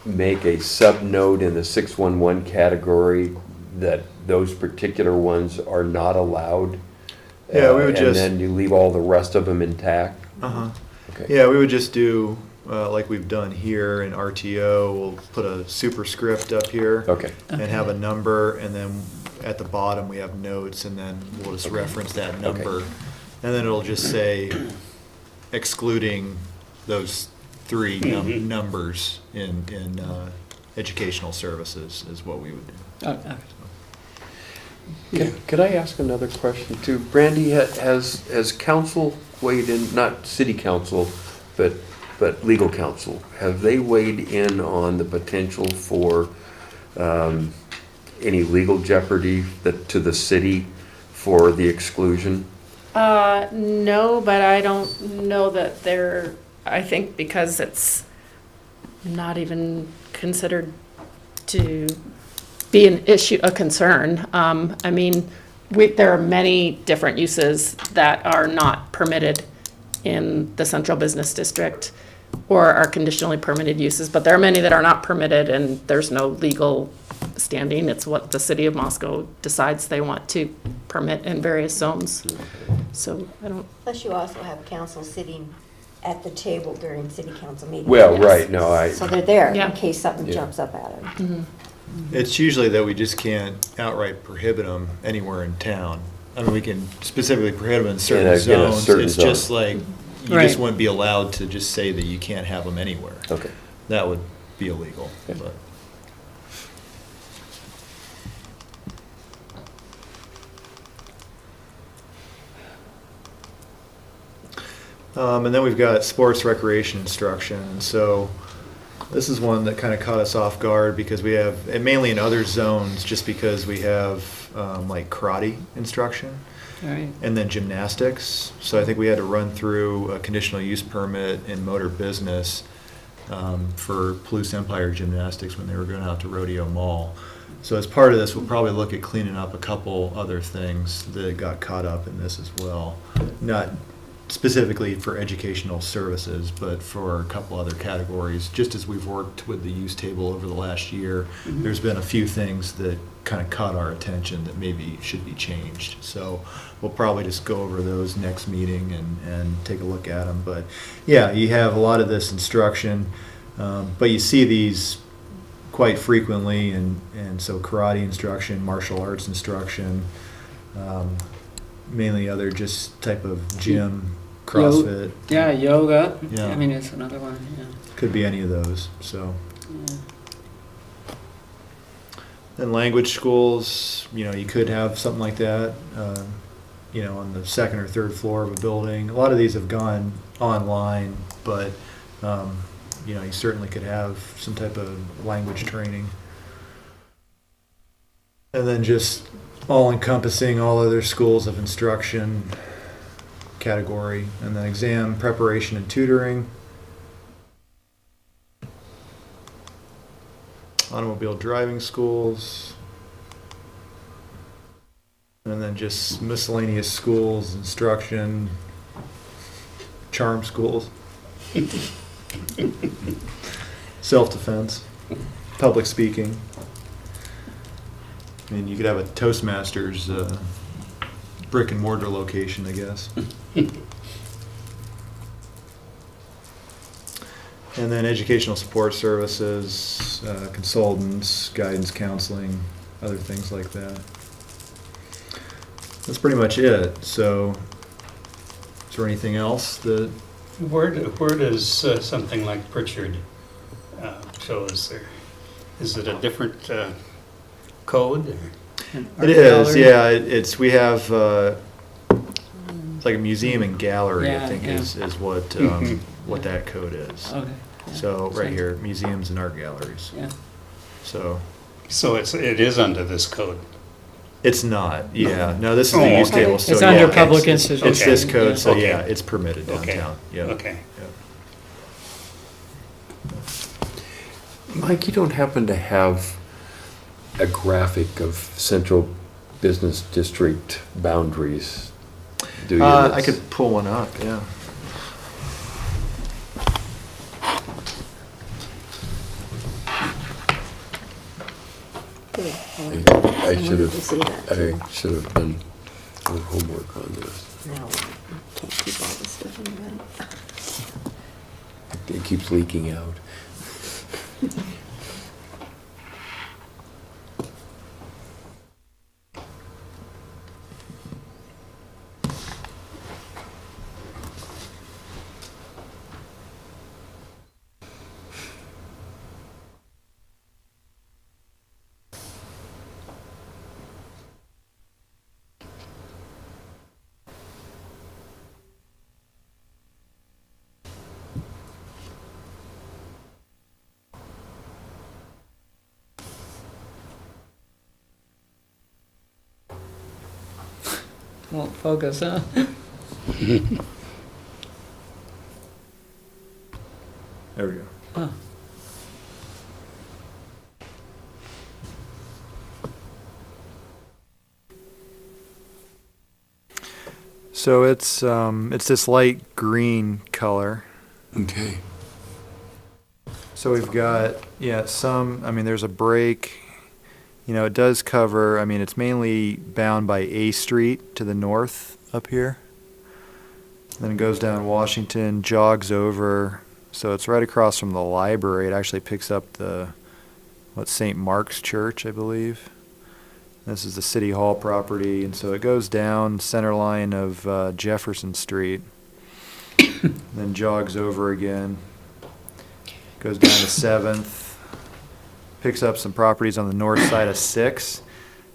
make a sub-note in the 611 category that those particular ones are not allowed? Yeah, we would just- And then you leave all the rest of them intact? Uh-huh. Okay. Yeah, we would just do, like we've done here in RTO, we'll put a superscript up here. Okay. And have a number, and then at the bottom, we have notes, and then we'll just reference that number. And then it'll just say excluding those three numbers in educational services is what we would do. Oh, okay. Could I ask another question too? Brandy, has council weighed in, not city council, but legal counsel, have they weighed in on the potential for any legal jeopardy to the city for the exclusion? no, but I don't know that I think because it's not even considered to be an issue, a concern. I mean, there are many different uses that are not permitted in the central business district or are conditionally permitted uses, but there are many that are not permitted and there's no legal standing. It's what the city of Moscow decides they want to permit in various zones. So I don't, Plus, you also have council sitting at the table during city council meetings. Well, Yes. right, no, So they're there Yeah. in case something Yeah. jumps up at them. It's usually that we just can't outright prohibit them anywhere in town. I mean, we can specifically prohibit them in In certain a zones. certain It's zone. just like, you Right. just wouldn't be allowed to just say that you can't have them anywhere. Okay. That would be illegal, Okay. but. And then we've got sports recreation instruction. And so this is one that kind of caught us off guard because we have, and mainly in other zones, just because we have like karate instruction All right. and then gymnastics. So I think we had to run through a conditional use permit in motor business for Palouse Empire Gymnastics when they were going out to Rodeo Mall. So as part of this, we'll probably look at cleaning up a couple other things that got caught up in this as well. Not specifically for educational services, but for a couple other categories. Just as we've worked with the use table over the last year, there's been a few things that kind of caught our attention that maybe should be changed. So we'll probably just go over those next meeting and take a look at them. But yeah, you have a lot of this instruction, but you see these quite frequently, and so karate instruction, martial arts instruction, mainly other just type of gym, CrossFit. Yeah, yoga. Yeah. I mean, it's another one, yeah. Could be any of those, so. Yeah. And language schools, you know, you could have something like that, you know, on the second or third floor of a building. A lot of these have gone online, but, you know, you certainly could have some type of language training. And then just all encompassing all other schools of instruction category, and then exam preparation and tutoring. Automobile driving schools, and then just miscellaneous schools, instruction, charm schools, self-defense, public speaking. I mean, you could have a Toastmasters brick and mortar location, I guess. And then educational support services, consultants, guidance counseling, other things like that. That's pretty much it. So, is there anything else that? Where does something like Pritchard show us there? Is it a different code? Art It is, gallery? yeah. It's we have it's like a museum and gallery. Yeah, I think yeah. is what that code is. Okay. yeah. So right here, museums and art galleries. Yeah. So So it is under this code. it's not. Yeah. No, this is Oh, the use okay. table. So It's yeah, under it's- public it's- institution. It's this code. Yeah. So Okay. yeah, it's permitted Okay. downtown. Yeah. Okay. Mike, you don't happen to have a graphic of central business district boundaries, do you? I could pull one up. Yeah. Good. I should wanted to see that, too. I should have done more homework on this. No, can't keep all this stuff in the bank. It keeps leaking out. Won't focus, huh? There we go. Oh. So it's this light green color. Okay. So we've got, yeah, some, I mean, there's a break, you know, it does cover, I mean, it's mainly bound by A Street to the north up here. Then it goes down Washington, jogs over, so it's right across from the library. It actually picks up the, St. Mark's Church, I believe. This is the City Hall property, and so it goes down center line of Jefferson Street, then jogs over again, goes down to 7th, picks up some properties on the north side of 6th.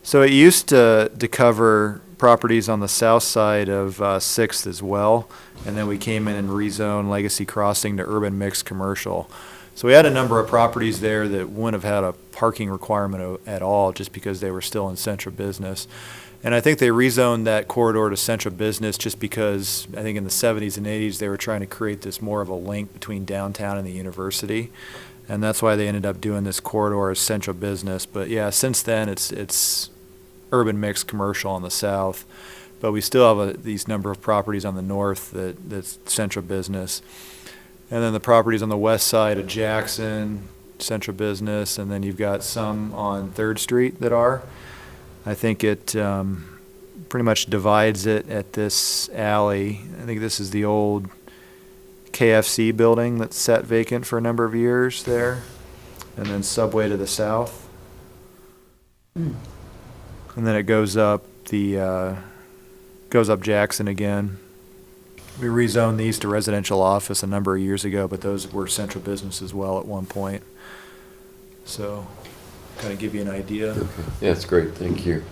So it used to cover properties on the south side of 6th as well, and then we came in and rezoned Legacy Crossing to urban mixed commercial. So we had a number of properties there that wouldn't have had a parking requirement at all just because they were still in central business. And I think they rezoned that corridor to central business just because I think in the 70s and 80s they were trying to create this more of a link between downtown and the university. And that's why they ended up doing this corridor as central business. But yeah, since then it's urban mixed commercial on the south. But we still have these number of properties on the north that's central business. And then the properties on the west side of Jackson, central business, and then you've got some on 3rd Street that are. I think it pretty much divides it at this alley. I think this is the old KFC building that's sat vacant for a number of years there. And then Subway to the south. And then it goes up Jackson again. We rezoned these to residential office a number of years ago, but those were central business as well at one point. So, kind of give you an idea. Okay. Yeah, that's great. Thank you.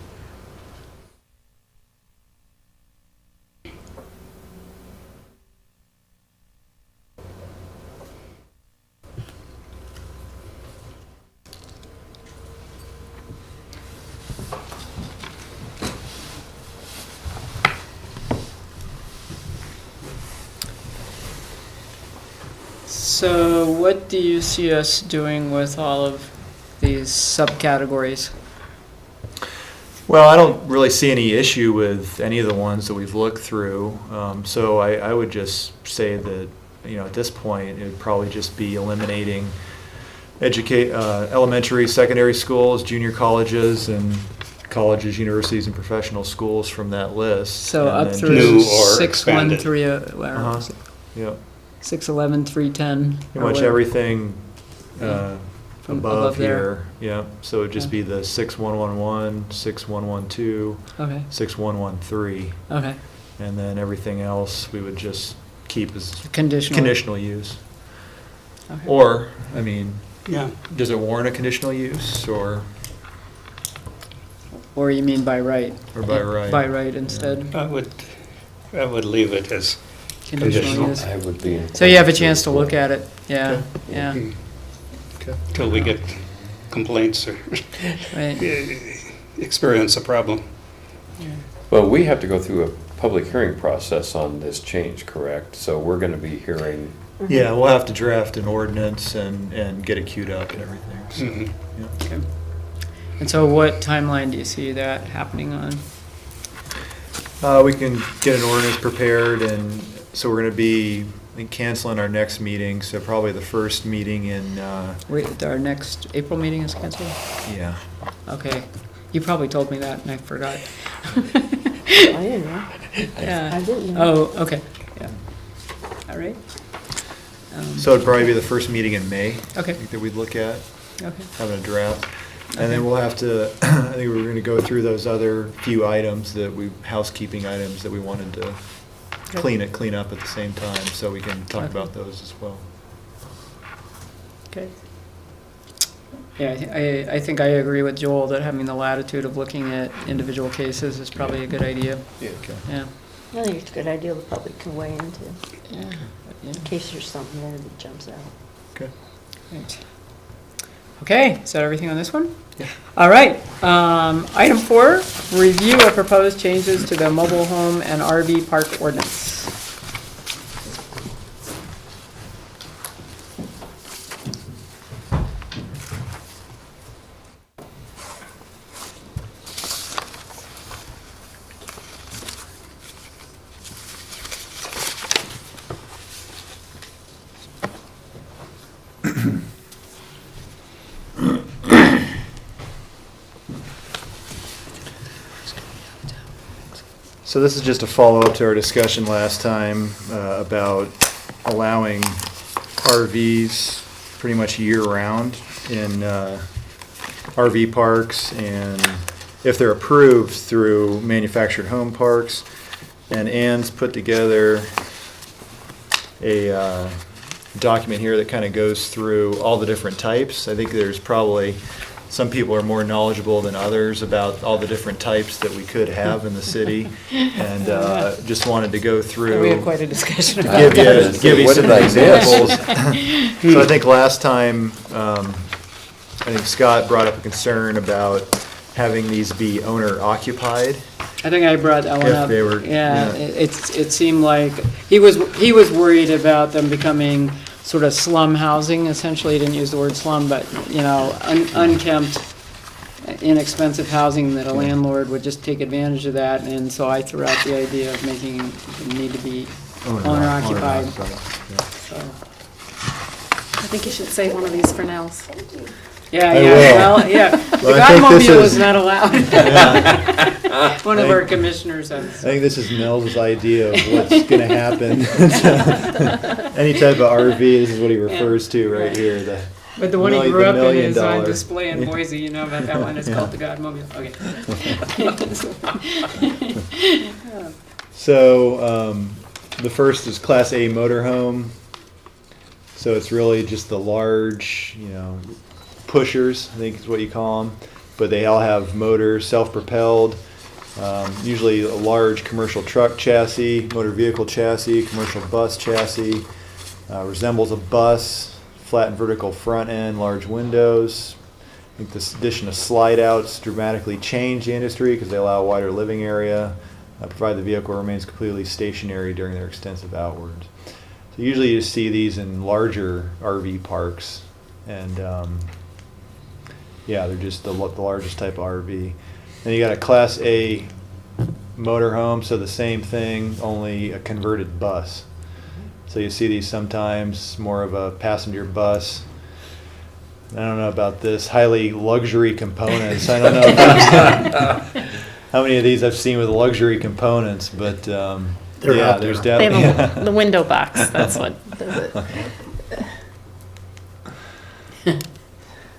So what do you see us doing with all of these subcategories? Well, I don't really see any issue with any of the ones that we've looked through. So I would just say that, at this point, it would probably just be eliminating elementary, secondary schools, junior colleges, and colleges, universities, and professional schools from that list. So And up then through New or expanded. 613, Yep. 611, 310. Pretty much everything above above there. here. Yeah. So it'd just be the 6111, 6112, Okay, 6113. okay. And then everything else we would just keep as Conditional. conditional use. Okay. Or, Yeah, does it warrant a conditional use or Or you mean by right? by right? By right instead, I would leave it as conditional Conditional. use. I would be. So you have a chance to look at it, yeah, yeah, Okay. till we get complaints or right. experience a problem. Well, we have to go through a public hearing process on this change, correct? So we're going to be hearing, Yeah, we'll have to draft an ordinance and get it queued up and everything. So, Mhm. yeah. Okay. And so what timeline do you see that happening on? We can get an ordinance prepared, and so we're going to be, I think, canceling our next meeting. So probably the first meeting in, Wait, our next April meeting is canceled? yeah. Okay, you probably told me that and I forgot. I didn't know. Yeah. I didn't know. Oh, okay, yeah. All right. So it'd probably be the first meeting in May. I Okay, think that we'd look at okay, having a draft, and then Okay. we'll have to. I think we're going to go through those other few items housekeeping items that we wanted to Okay. clean up at the same time, so we can talk Okay. about those as well. okay. Yeah, I think I agree with Joel that having the latitude of looking at individual cases is probably a good idea, Yeah. Okay. yeah. I think it's a good idea the public can weigh into, Yeah, yeah. in case there's something there that jumps out. Okay. Right. Okay, is that everything on this one? Yeah. All right, item 4, review of proposed changes to the mobile home and RV park ordinance. So this is just a follow-up to our discussion last time about allowing RVs pretty much year-round in RV parks and if they're approved through manufactured home parks. And Ann's put together a document here that kind of goes through all the different types. I think there's probably, some people are more knowledgeable than others about all the different types that we could have in the city. And just wanted to go through. We had quite a discussion about Give that. you What some did I miss? examples. So I think last time, I think Scott brought up a concern about having these be owner occupied. I think I brought that one If up. they were- Yeah, yeah. it seemed like, he was worried about them becoming sort of slum housing, essentially, he didn't use the word slum, but, you know, unkempt, inexpensive housing that a landlord would just take advantage of that, and so I threw out the idea of making it need to be owner occupied. So, I think you should save one of these for Nels. yeah, I yeah, will. well, yeah, the Well, I think this Godmobile is- is not allowed. One of our commissioners I has. think this is Nels' idea of what's gonna happen. Any type of RV, this is what he refers to right here, But the one he the grew up in $1 is on million. display in Yeah. Boise, you know about that one, it's Yeah. called the Godmobile, okay. So, the first is Class A motorhome. So it's really just the large, pushers, I think is what you call them. But they all have motors, self-propelled, usually a large commercial truck chassis, motor vehicle chassis, commercial bus chassis. Resembles a bus, flat and vertical front end, large windows. I think this addition of slide outs dramatically change the industry because they allow a wider living area, provide the vehicle remains completely stationary during their extensive outwards. So usually you see these in larger RV parks, and they're just the largest type of RV. Then you got a Class A motorhome, so the same thing, only a converted bus. So you see these sometimes, more of a passenger bus. I don't know about this, highly luxury components. I don't know how many of these I've seen with luxury components, but They're yeah, out there's there. They definitely. have the window box, that's what does it.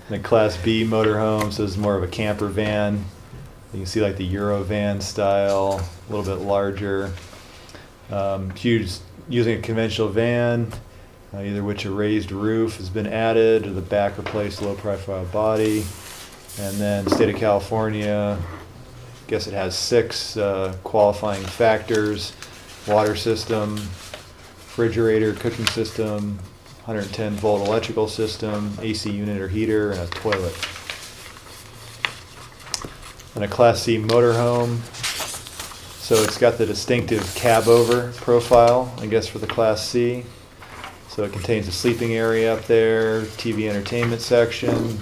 The Class B motorhome, so this is more of a camper van. You can see like the Euro van style, a little bit larger. Using a conventional van, either which a raised roof has been added or the back replaced low profile body. And then state of California, I guess it has 6 qualifying factors: water system, refrigerator, cooking system, 110 volt electrical system, AC unit or heater, and a toilet. And a Class C motorhome. So it's got the distinctive cab over profile, I guess, for the Class C. So it contains a sleeping area up there, TV entertainment section.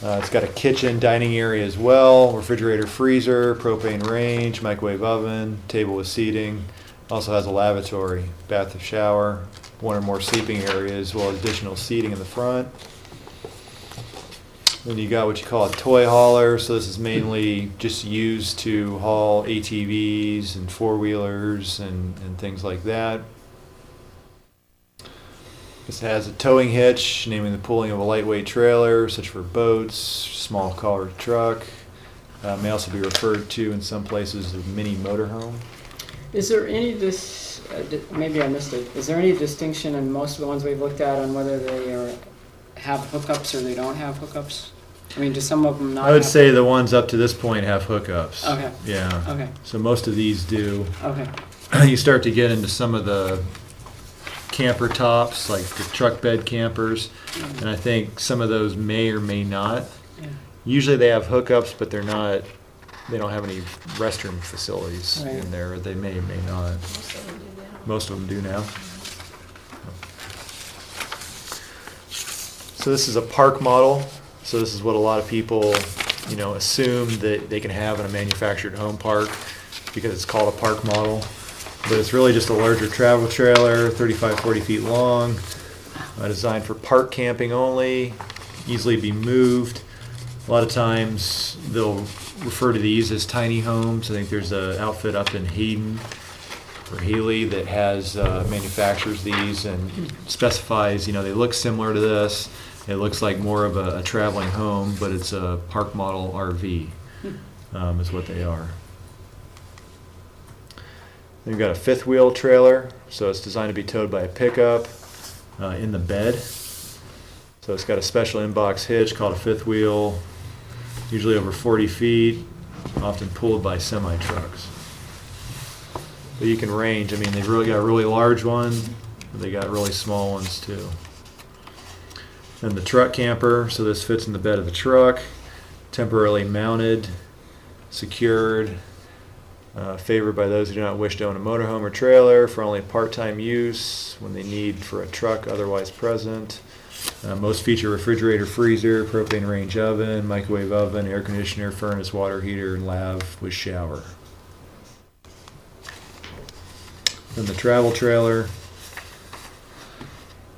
It's got a kitchen, dining area as well, refrigerator, freezer, propane range, microwave oven, table with seating. Also has a lavatory, bath, shower, 1 or more sleeping areas, as well as additional seating in the front. Then you got what you call a toy hauler, so this is mainly just used to haul ATVs and 4-wheelers and things like that. This has a towing hitch, naming the pulling of a lightweight trailer, such for boats, small car, truck. May also be referred to in some places as a mini motorhome. Is there any maybe I missed it, is there any distinction in most of the ones we've looked at on whether they have hookups or they don't have hookups? I mean, do some of them not I would have- say the ones up to this point have hookups. Okay. Yeah. Okay, So most of these do. okay, You start to get into some of the camper tops, like the truck bed campers, and I think some of those may or may not. yeah, Usually they have hookups, but they don't have any restroom facilities Right. in there. They may or may not. Most of them do now. So this is a park model. So this is what a lot of people, assume that they can have in a manufactured home park because it's called a park model. But it's really just a larger travel trailer, 35, 40 feet long, designed for park camping only, easily be moved. A lot of times they'll refer to these as tiny homes. I think there's an outfit up in Hayden or Haley that has manufactures these and specifies, they look similar to this. It looks like more of a traveling home, but it's a park model RV. is what they are. Then you've got a fifth wheel trailer, so it's designed to be towed by a pickup in the bed. So it's got a special inbox hitch called a fifth wheel, usually over 40 feet, often pulled by semi-trucks. But you can range, I mean, they've really got a really large one, but they got really small ones too. Then the truck camper, so this fits in the bed of the truck, temporarily mounted, secured, favored by those who do not wish to own a motorhome or trailer for only part-time use when they need for a truck otherwise present. Most feature refrigerator, freezer, propane range oven, microwave oven, air conditioner, furnace, water heater, and lav with shower. Then the travel trailer,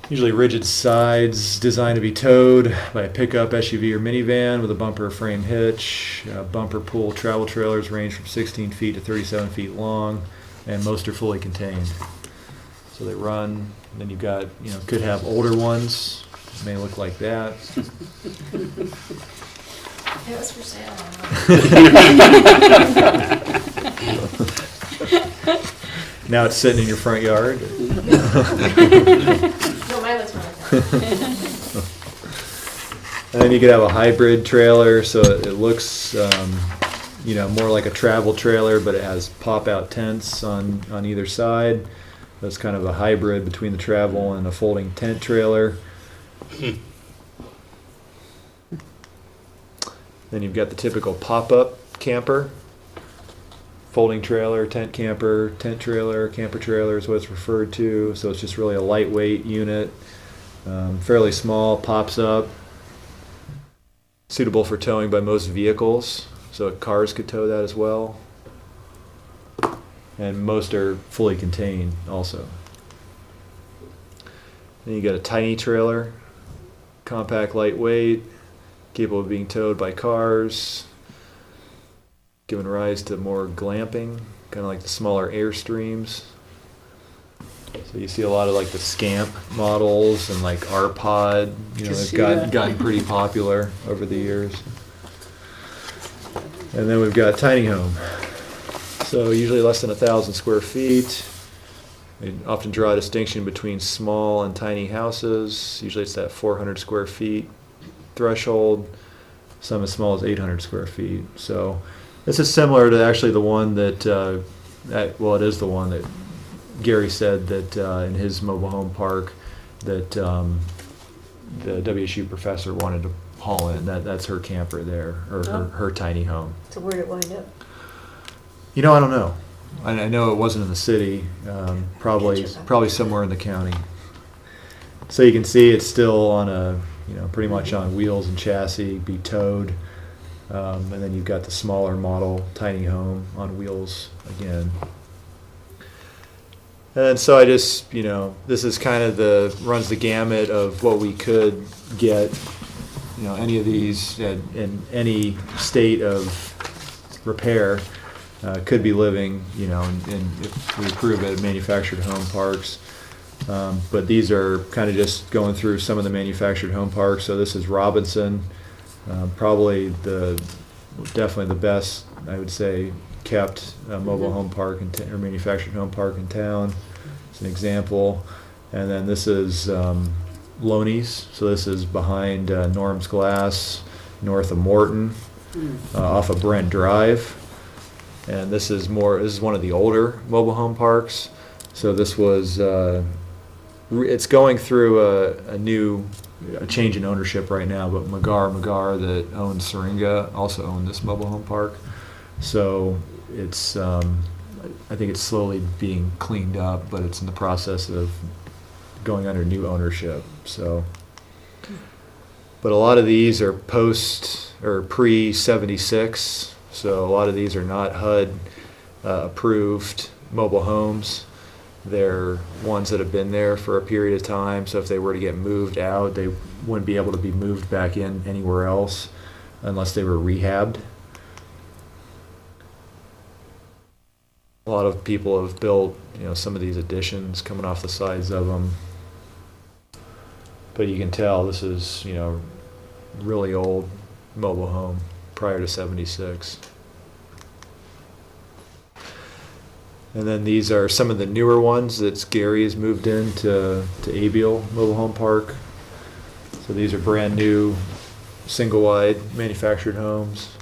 usually rigid sides, designed to be towed by a pickup, SUV, or minivan with a bumper frame hitch. Bumper pull travel trailers range from 16 feet to 37 feet long, and most are fully contained. So they run. Then you've got, could have older ones, may look like that. It was for sale. Now it's sitting in your front yard. No, mine looks really good. And then you could have a hybrid trailer, so it looks, more like a travel trailer, but it has pop-out tents on either side. That's kind of a hybrid between the travel and a folding tent trailer. Then you've got the typical pop-up camper. Folding trailer, tent camper, tent trailer, camper trailer is what it's referred to. So it's just really a lightweight unit, fairly small, pops up, suitable for towing by most vehicles. So cars could tow that as well. And most are fully contained also. Then you got a tiny trailer, compact, lightweight, capable of being towed by cars, giving rise to more glamping, kind of like the smaller Airstreams. So you see a lot of like the Scamp models and like R-Pod, they've gotten pretty popular over the years. And then we've got tiny home. So usually less than 1,000 square feet. We often draw a distinction between small and tiny houses. Usually it's that 400 square feet threshold. Some as small as 800 square feet. So this is similar to actually the one that, it is the one that Gary said that in his mobile home park that the WSU professor wanted to haul in. That's her camper there, or her tiny home. So where'd it wind up? I don't know. I know it wasn't in the city. Probably somewhere in the county. So you can see it's still on a, pretty much on wheels and chassis, be towed. And then you've got the smaller model tiny home on wheels again. And so I just, this is kind of runs the gamut of what we could get, any of these in any state of repair could be living, and if we approve it, manufactured home parks. But these are kind of just going through some of the manufactured home parks. So this is Robinson, probably definitely the best, I would say, kept mobile home park or manufactured home park in town. It's an example. And then this is Loney's. So this is behind Norm's Glass, north of Morton, off of Brent Drive. And this is one of the older mobile home parks. So this was, it's going through a change in ownership right now, but Magar that owns Syringa also owned this mobile home park. So it's, I think it's slowly being cleaned up, but it's in the process of going under new ownership. So, but a lot of these are post or pre-76. So a lot of these are not HUD approved mobile homes. They're ones that have been there for a period of time. So if they were to get moved out, they wouldn't be able to be moved back in anywhere else unless they were rehabbed. A lot of people have built, some of these additions coming off the sides of them. But you can tell this is, really old mobile home prior to 76. And then these are some of the newer ones that Gary has moved into Abiel Mobile Home Park. So these are brand new, single wide manufactured homes.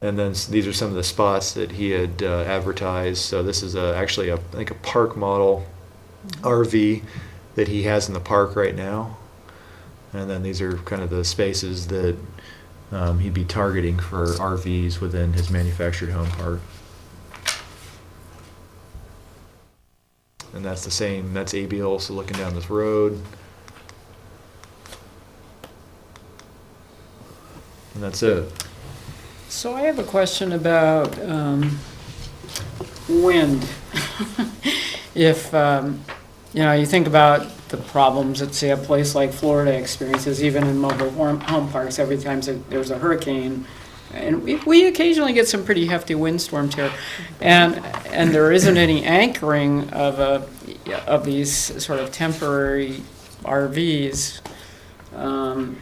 And then these are some of the spots that he had advertised. So this is actually I think a park model RV that he has in the park right now. And then these are kind of the spaces that he'd be targeting for RVs within his manufactured home park. And that's the same, that's Abiel, so looking down this road. And that's it. So I have a question about wind. If, you think about the problems that, say, a place like Florida experiences, even in mobile home parks, every time there's a hurricane, and we occasionally get some pretty hefty windstorms here, and there isn't any anchoring of these sort of temporary RVs, and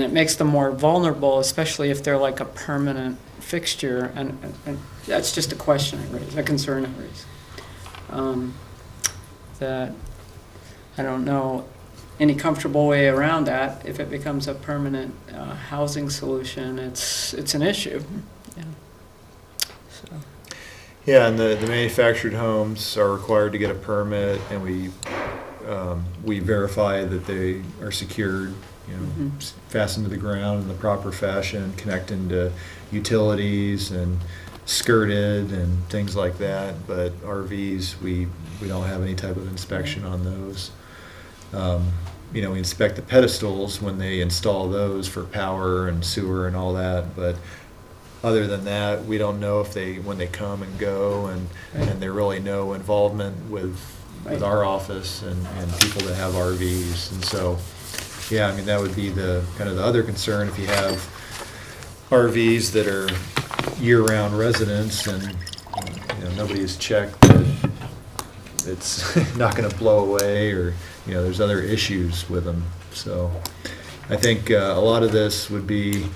it makes them more vulnerable, especially if they're like a permanent fixture, and that's just a question I raise, a concern I raise. That I don't know any comfortable way around that. If it becomes a permanent housing solution, it's an issue. Yeah. So. Yeah, and the manufactured homes are required to get a permit, and we verify that they are secured, fastened to the ground in the proper fashion, connecting to utilities and skirted and things like that. But RVs, we don't have any type of inspection on those. We inspect the pedestals when they install those for power and sewer and all that, but other than that, we don't know if when they come and go, and there really no involvement with our office and people that have RVs. And so, yeah, that would be the kind of the other concern if you have RVs that are year-round residents and nobody has checked that it's not going to blow away, or there's other issues with them. So I think a lot of this would be,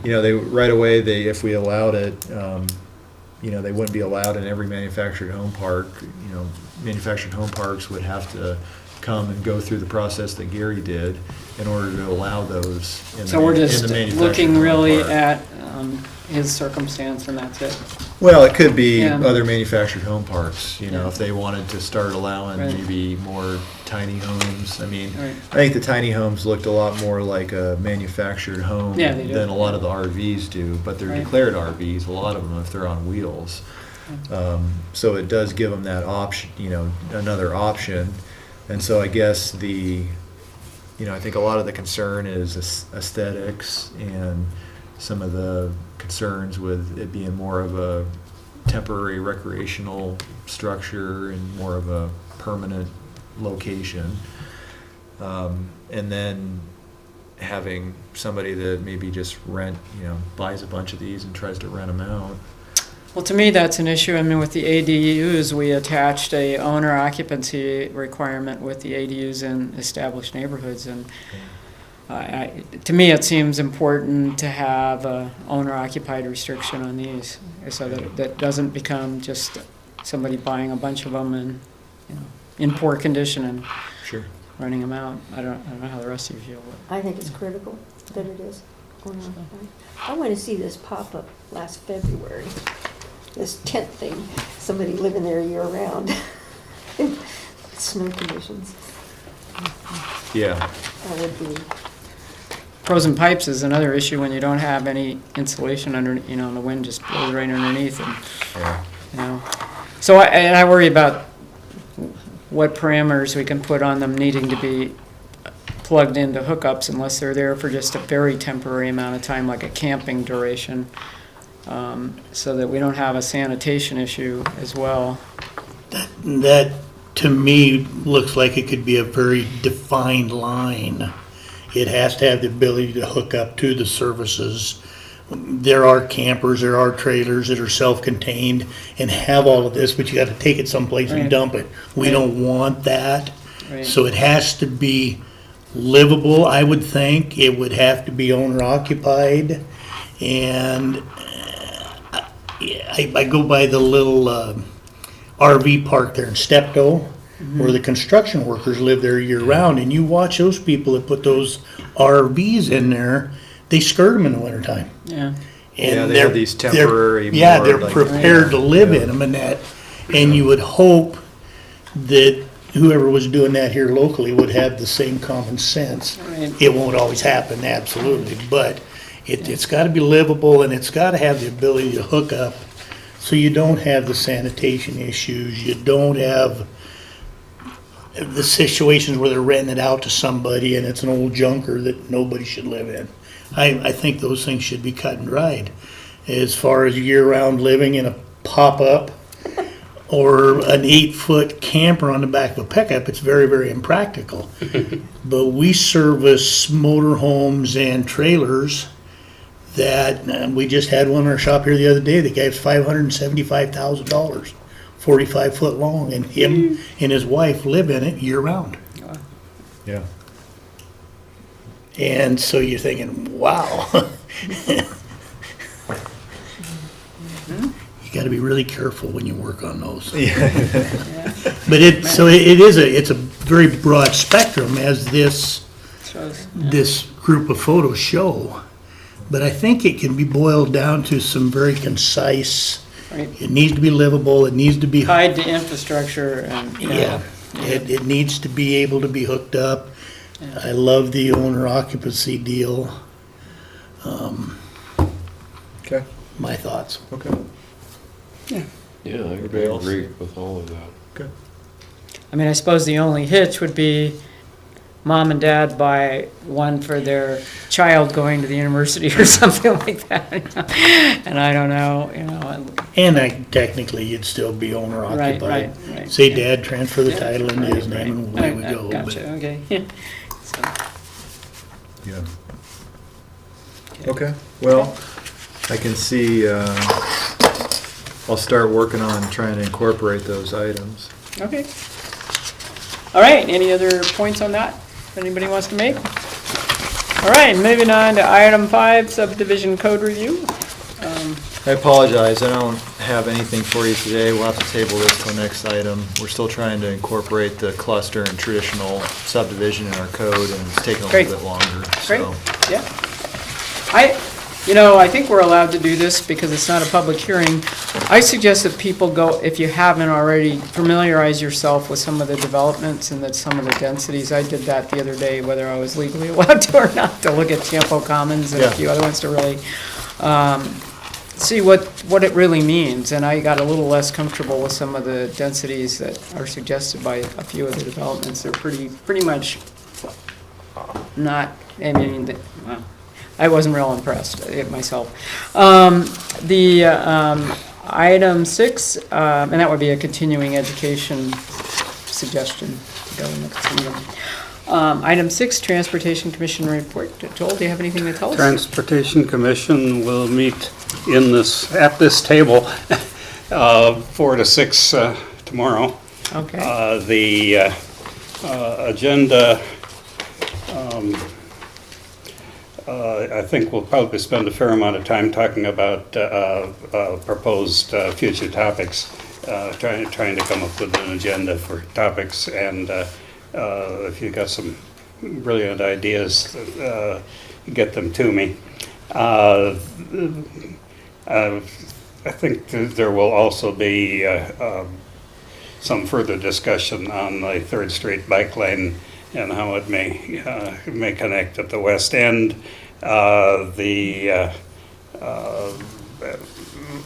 they right away, if we allowed it, they wouldn't be allowed in every manufactured home park. Manufactured home parks would have to come and go through the process that Gary did in order to allow those in So we're just manufactured looking home really park. at his circumstance, and that's it. Well, it could be Yeah. other manufactured home parks, Yeah. if they wanted to start allowing Right. maybe more tiny homes. Right. I think the tiny homes looked a lot more like a manufactured home Yeah, they do. than a lot of the RVs do, but they're Right. declared RVs, a lot of them, if they're on wheels. So it does give them that option, another option. And so I guess I think a lot of the concern is aesthetics and some of the concerns with it being more of a temporary recreational structure and more of a permanent location. And then having somebody that maybe just buys a bunch of these and tries to rent them out. Well, to me, that's an issue. With the ADUs, we attached a owner occupancy requirement with the ADUs in established neighborhoods, and to me, it seems important to have a owner occupied restriction on these, so that that doesn't become just somebody buying a bunch of them and in poor condition and Sure. renting them out. I don't know how the rest of you feel. But. I think it's critical that it is. I want to see this pop up last February, this tent thing, somebody living there year round, snow conditions. Yeah. That would be, Frozen pipes is another issue when you don't have any insulation under, and the wind just blows right underneath, and Yeah. So I worry about what parameters we can put on them needing to be plugged into hookups unless they're there for just a very temporary amount of time, like a camping duration, so that we don't have a sanitation issue as well. That, to me, looks like it could be a very defined line. It has to have the ability to hook up to the services. There are campers, there are trailers that are self-contained and have all of this, but you gotta take it someplace Right. and dump it. We Right. don't want that. Right. So it has to be livable, I would think. It would have to be owner occupied. And I go by the little RV park there in Steptoe, where the construction workers live there year round, and you watch those people that put those RVs in there, they skirt them in the wintertime. Yeah. Yeah, And they have they're- these they're- temporary Yeah, more they're like- prepared to live Yeah. in them and that, and you would hope that whoever was doing that here locally would have the same common sense. Right. It won't always happen, absolutely, but it's gotta be livable and it's gotta have the ability to hook up so you don't have the sanitation issues, you don't have the situations where they're renting it out to somebody and it's an old junker that nobody should live in. I think those things should be cut and dried. As far as year-round living in a pop-up or an 8-foot camper on the back of a pickup, it's very, very impractical. But we service motorhomes and trailers that, we just had one in our shop here the other day, the guy's $575,000, 45 foot long, and him and his wife live in it year-round. Yeah. And so you're thinking, wow. You gotta be really careful when you work on those. But it's a very broad spectrum as this Shows. group of photos show. But I think it can be boiled down to some very concise, Right. it needs to be livable, it needs to be, Tied to infrastructure and, yeah, it needs to be able to be hooked up. I love the owner occupancy deal. Okay, My thoughts. okay. Yeah, I Everybody else? agree with all of that. I mean, I suppose the only hitch would be mom and dad buy one for their child going to the university or something like that. And I don't know, And technically, you'd still be owner right, occupied. right. Say dad transfer the Yeah, title into his right, name and right. away we go. Gotcha, okay, yeah. So, Yeah. Okay, well, I can see, I'll start working on trying to incorporate those items. okay. All right, any other points on that anybody wants to make? All right, moving on to item 5, subdivision code review. I apologize, I don't have anything for you today. We'll have to table this till next item. We're still trying to incorporate the cluster and traditional subdivision in our code, and it's taking a Great. little bit longer, Great, so. yeah. I think we're allowed to do this because it's not a public hearing. I suggest that people go, if you haven't already, familiarize yourself with some of the developments and that some of the densities. I did that the other day, whether I was legally allowed to or not, to look at Tiempo Commons and a Yeah. few other ones to really see what it really means. And I got a little less comfortable with some of the densities that are suggested by a few of the developments. They're pretty much not, I mean, well, I wasn't real impressed myself. Item 6, and that would be a continuing education suggestion. to go in the continuum. Item 6, Transportation Commission report. Joel, do you have anything to tell us? Transportation Commission will meet at this table, 4 to 6 tomorrow. Okay, The agenda, I think we'll probably spend a fair amount of time talking about proposed future topics, trying to come up with an agenda for topics, and if you've got some brilliant ideas, get them to me. I think there will also be some further discussion on the 3rd Street bike lane and how it may connect at the west end.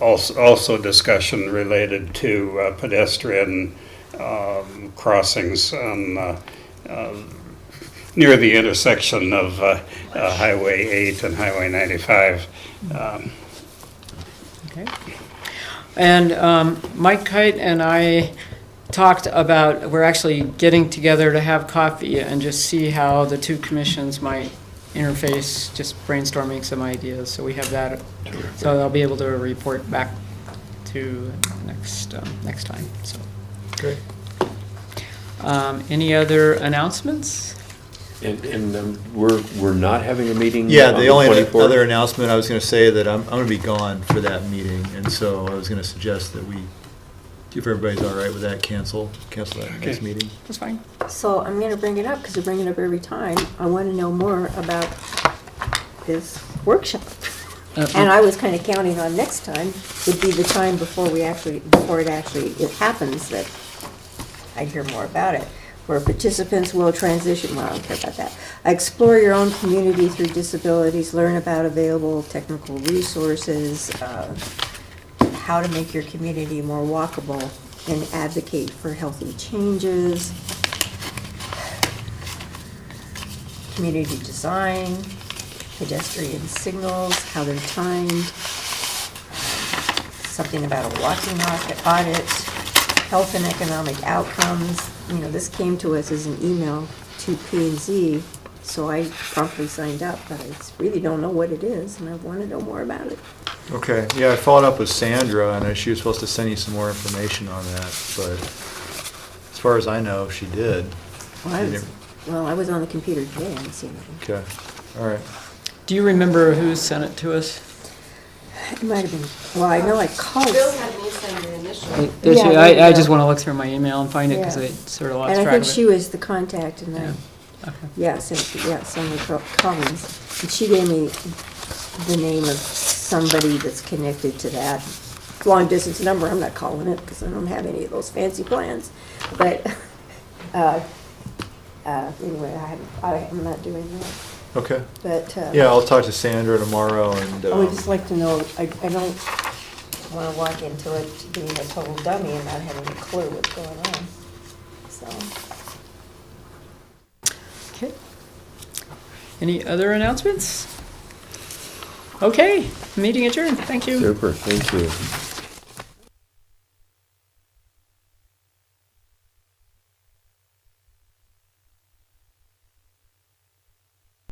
Also discussion related to pedestrian crossings on near the intersection of Highway 8 and Highway 95. okay. And Mike Kite and I talked about, we're actually getting together to have coffee and just see how the two commissions might interface, just brainstorming some ideas. So we have that. So I'll be able to report back to next time, so. Great. Any other announcements? And we're not having a meeting Yeah, on the the only 24th? other announcement, I was gonna say that I'm gonna be gone for that meeting, and so I was gonna suggest that we, if everybody's all right with that, cancel that next Okay. meeting. That's fine. So I'm gonna bring it up, because I bring it up every time. I wanna know more about this workshop. And I was kinda counting on next time would be the time before it actually happens, that I'd hear more about it. Where participants will transition, well, I don't care about that. Explore your own community through disabilities, learn about available technical resources, how to make your community more walkable, and advocate for healthy changes. Community design, pedestrian signals, how they're timed, something about a walking audit, health and economic outcomes. You know, this came to us as an email to P&Z, so I promptly signed up, but I really don't know what it is, and I want to know more about it. Okay, yeah, I followed up with Sandra, and she was supposed to send you some more information on that, but as far as I know, she did. Well, I was on the computer today, I didn't see anything. Okay, all right. Do you remember who sent it to us? It might have been, well, I know I called. Bill had me send it initially. Did Yeah, you? there you I go. just want to look through my email and find it, because Yeah. I sort of lost And I track think of she it. was the contact, and Yeah. I, Okay. yeah, Sandra Collins. And she gave me the name of somebody that's connected to that. Long distance number, I'm not calling it, because I don't have any of those fancy plans. But, anyway, I'm not doing that. Okay. But, Yeah, I'll talk to Sandra tomorrow, and, I would just like to know, I don't want to walk into it being a total dummy and not having a clue what's going on, so. Okay. Any other announcements? Okay, meeting adjourned. Thank you. Super, thank you.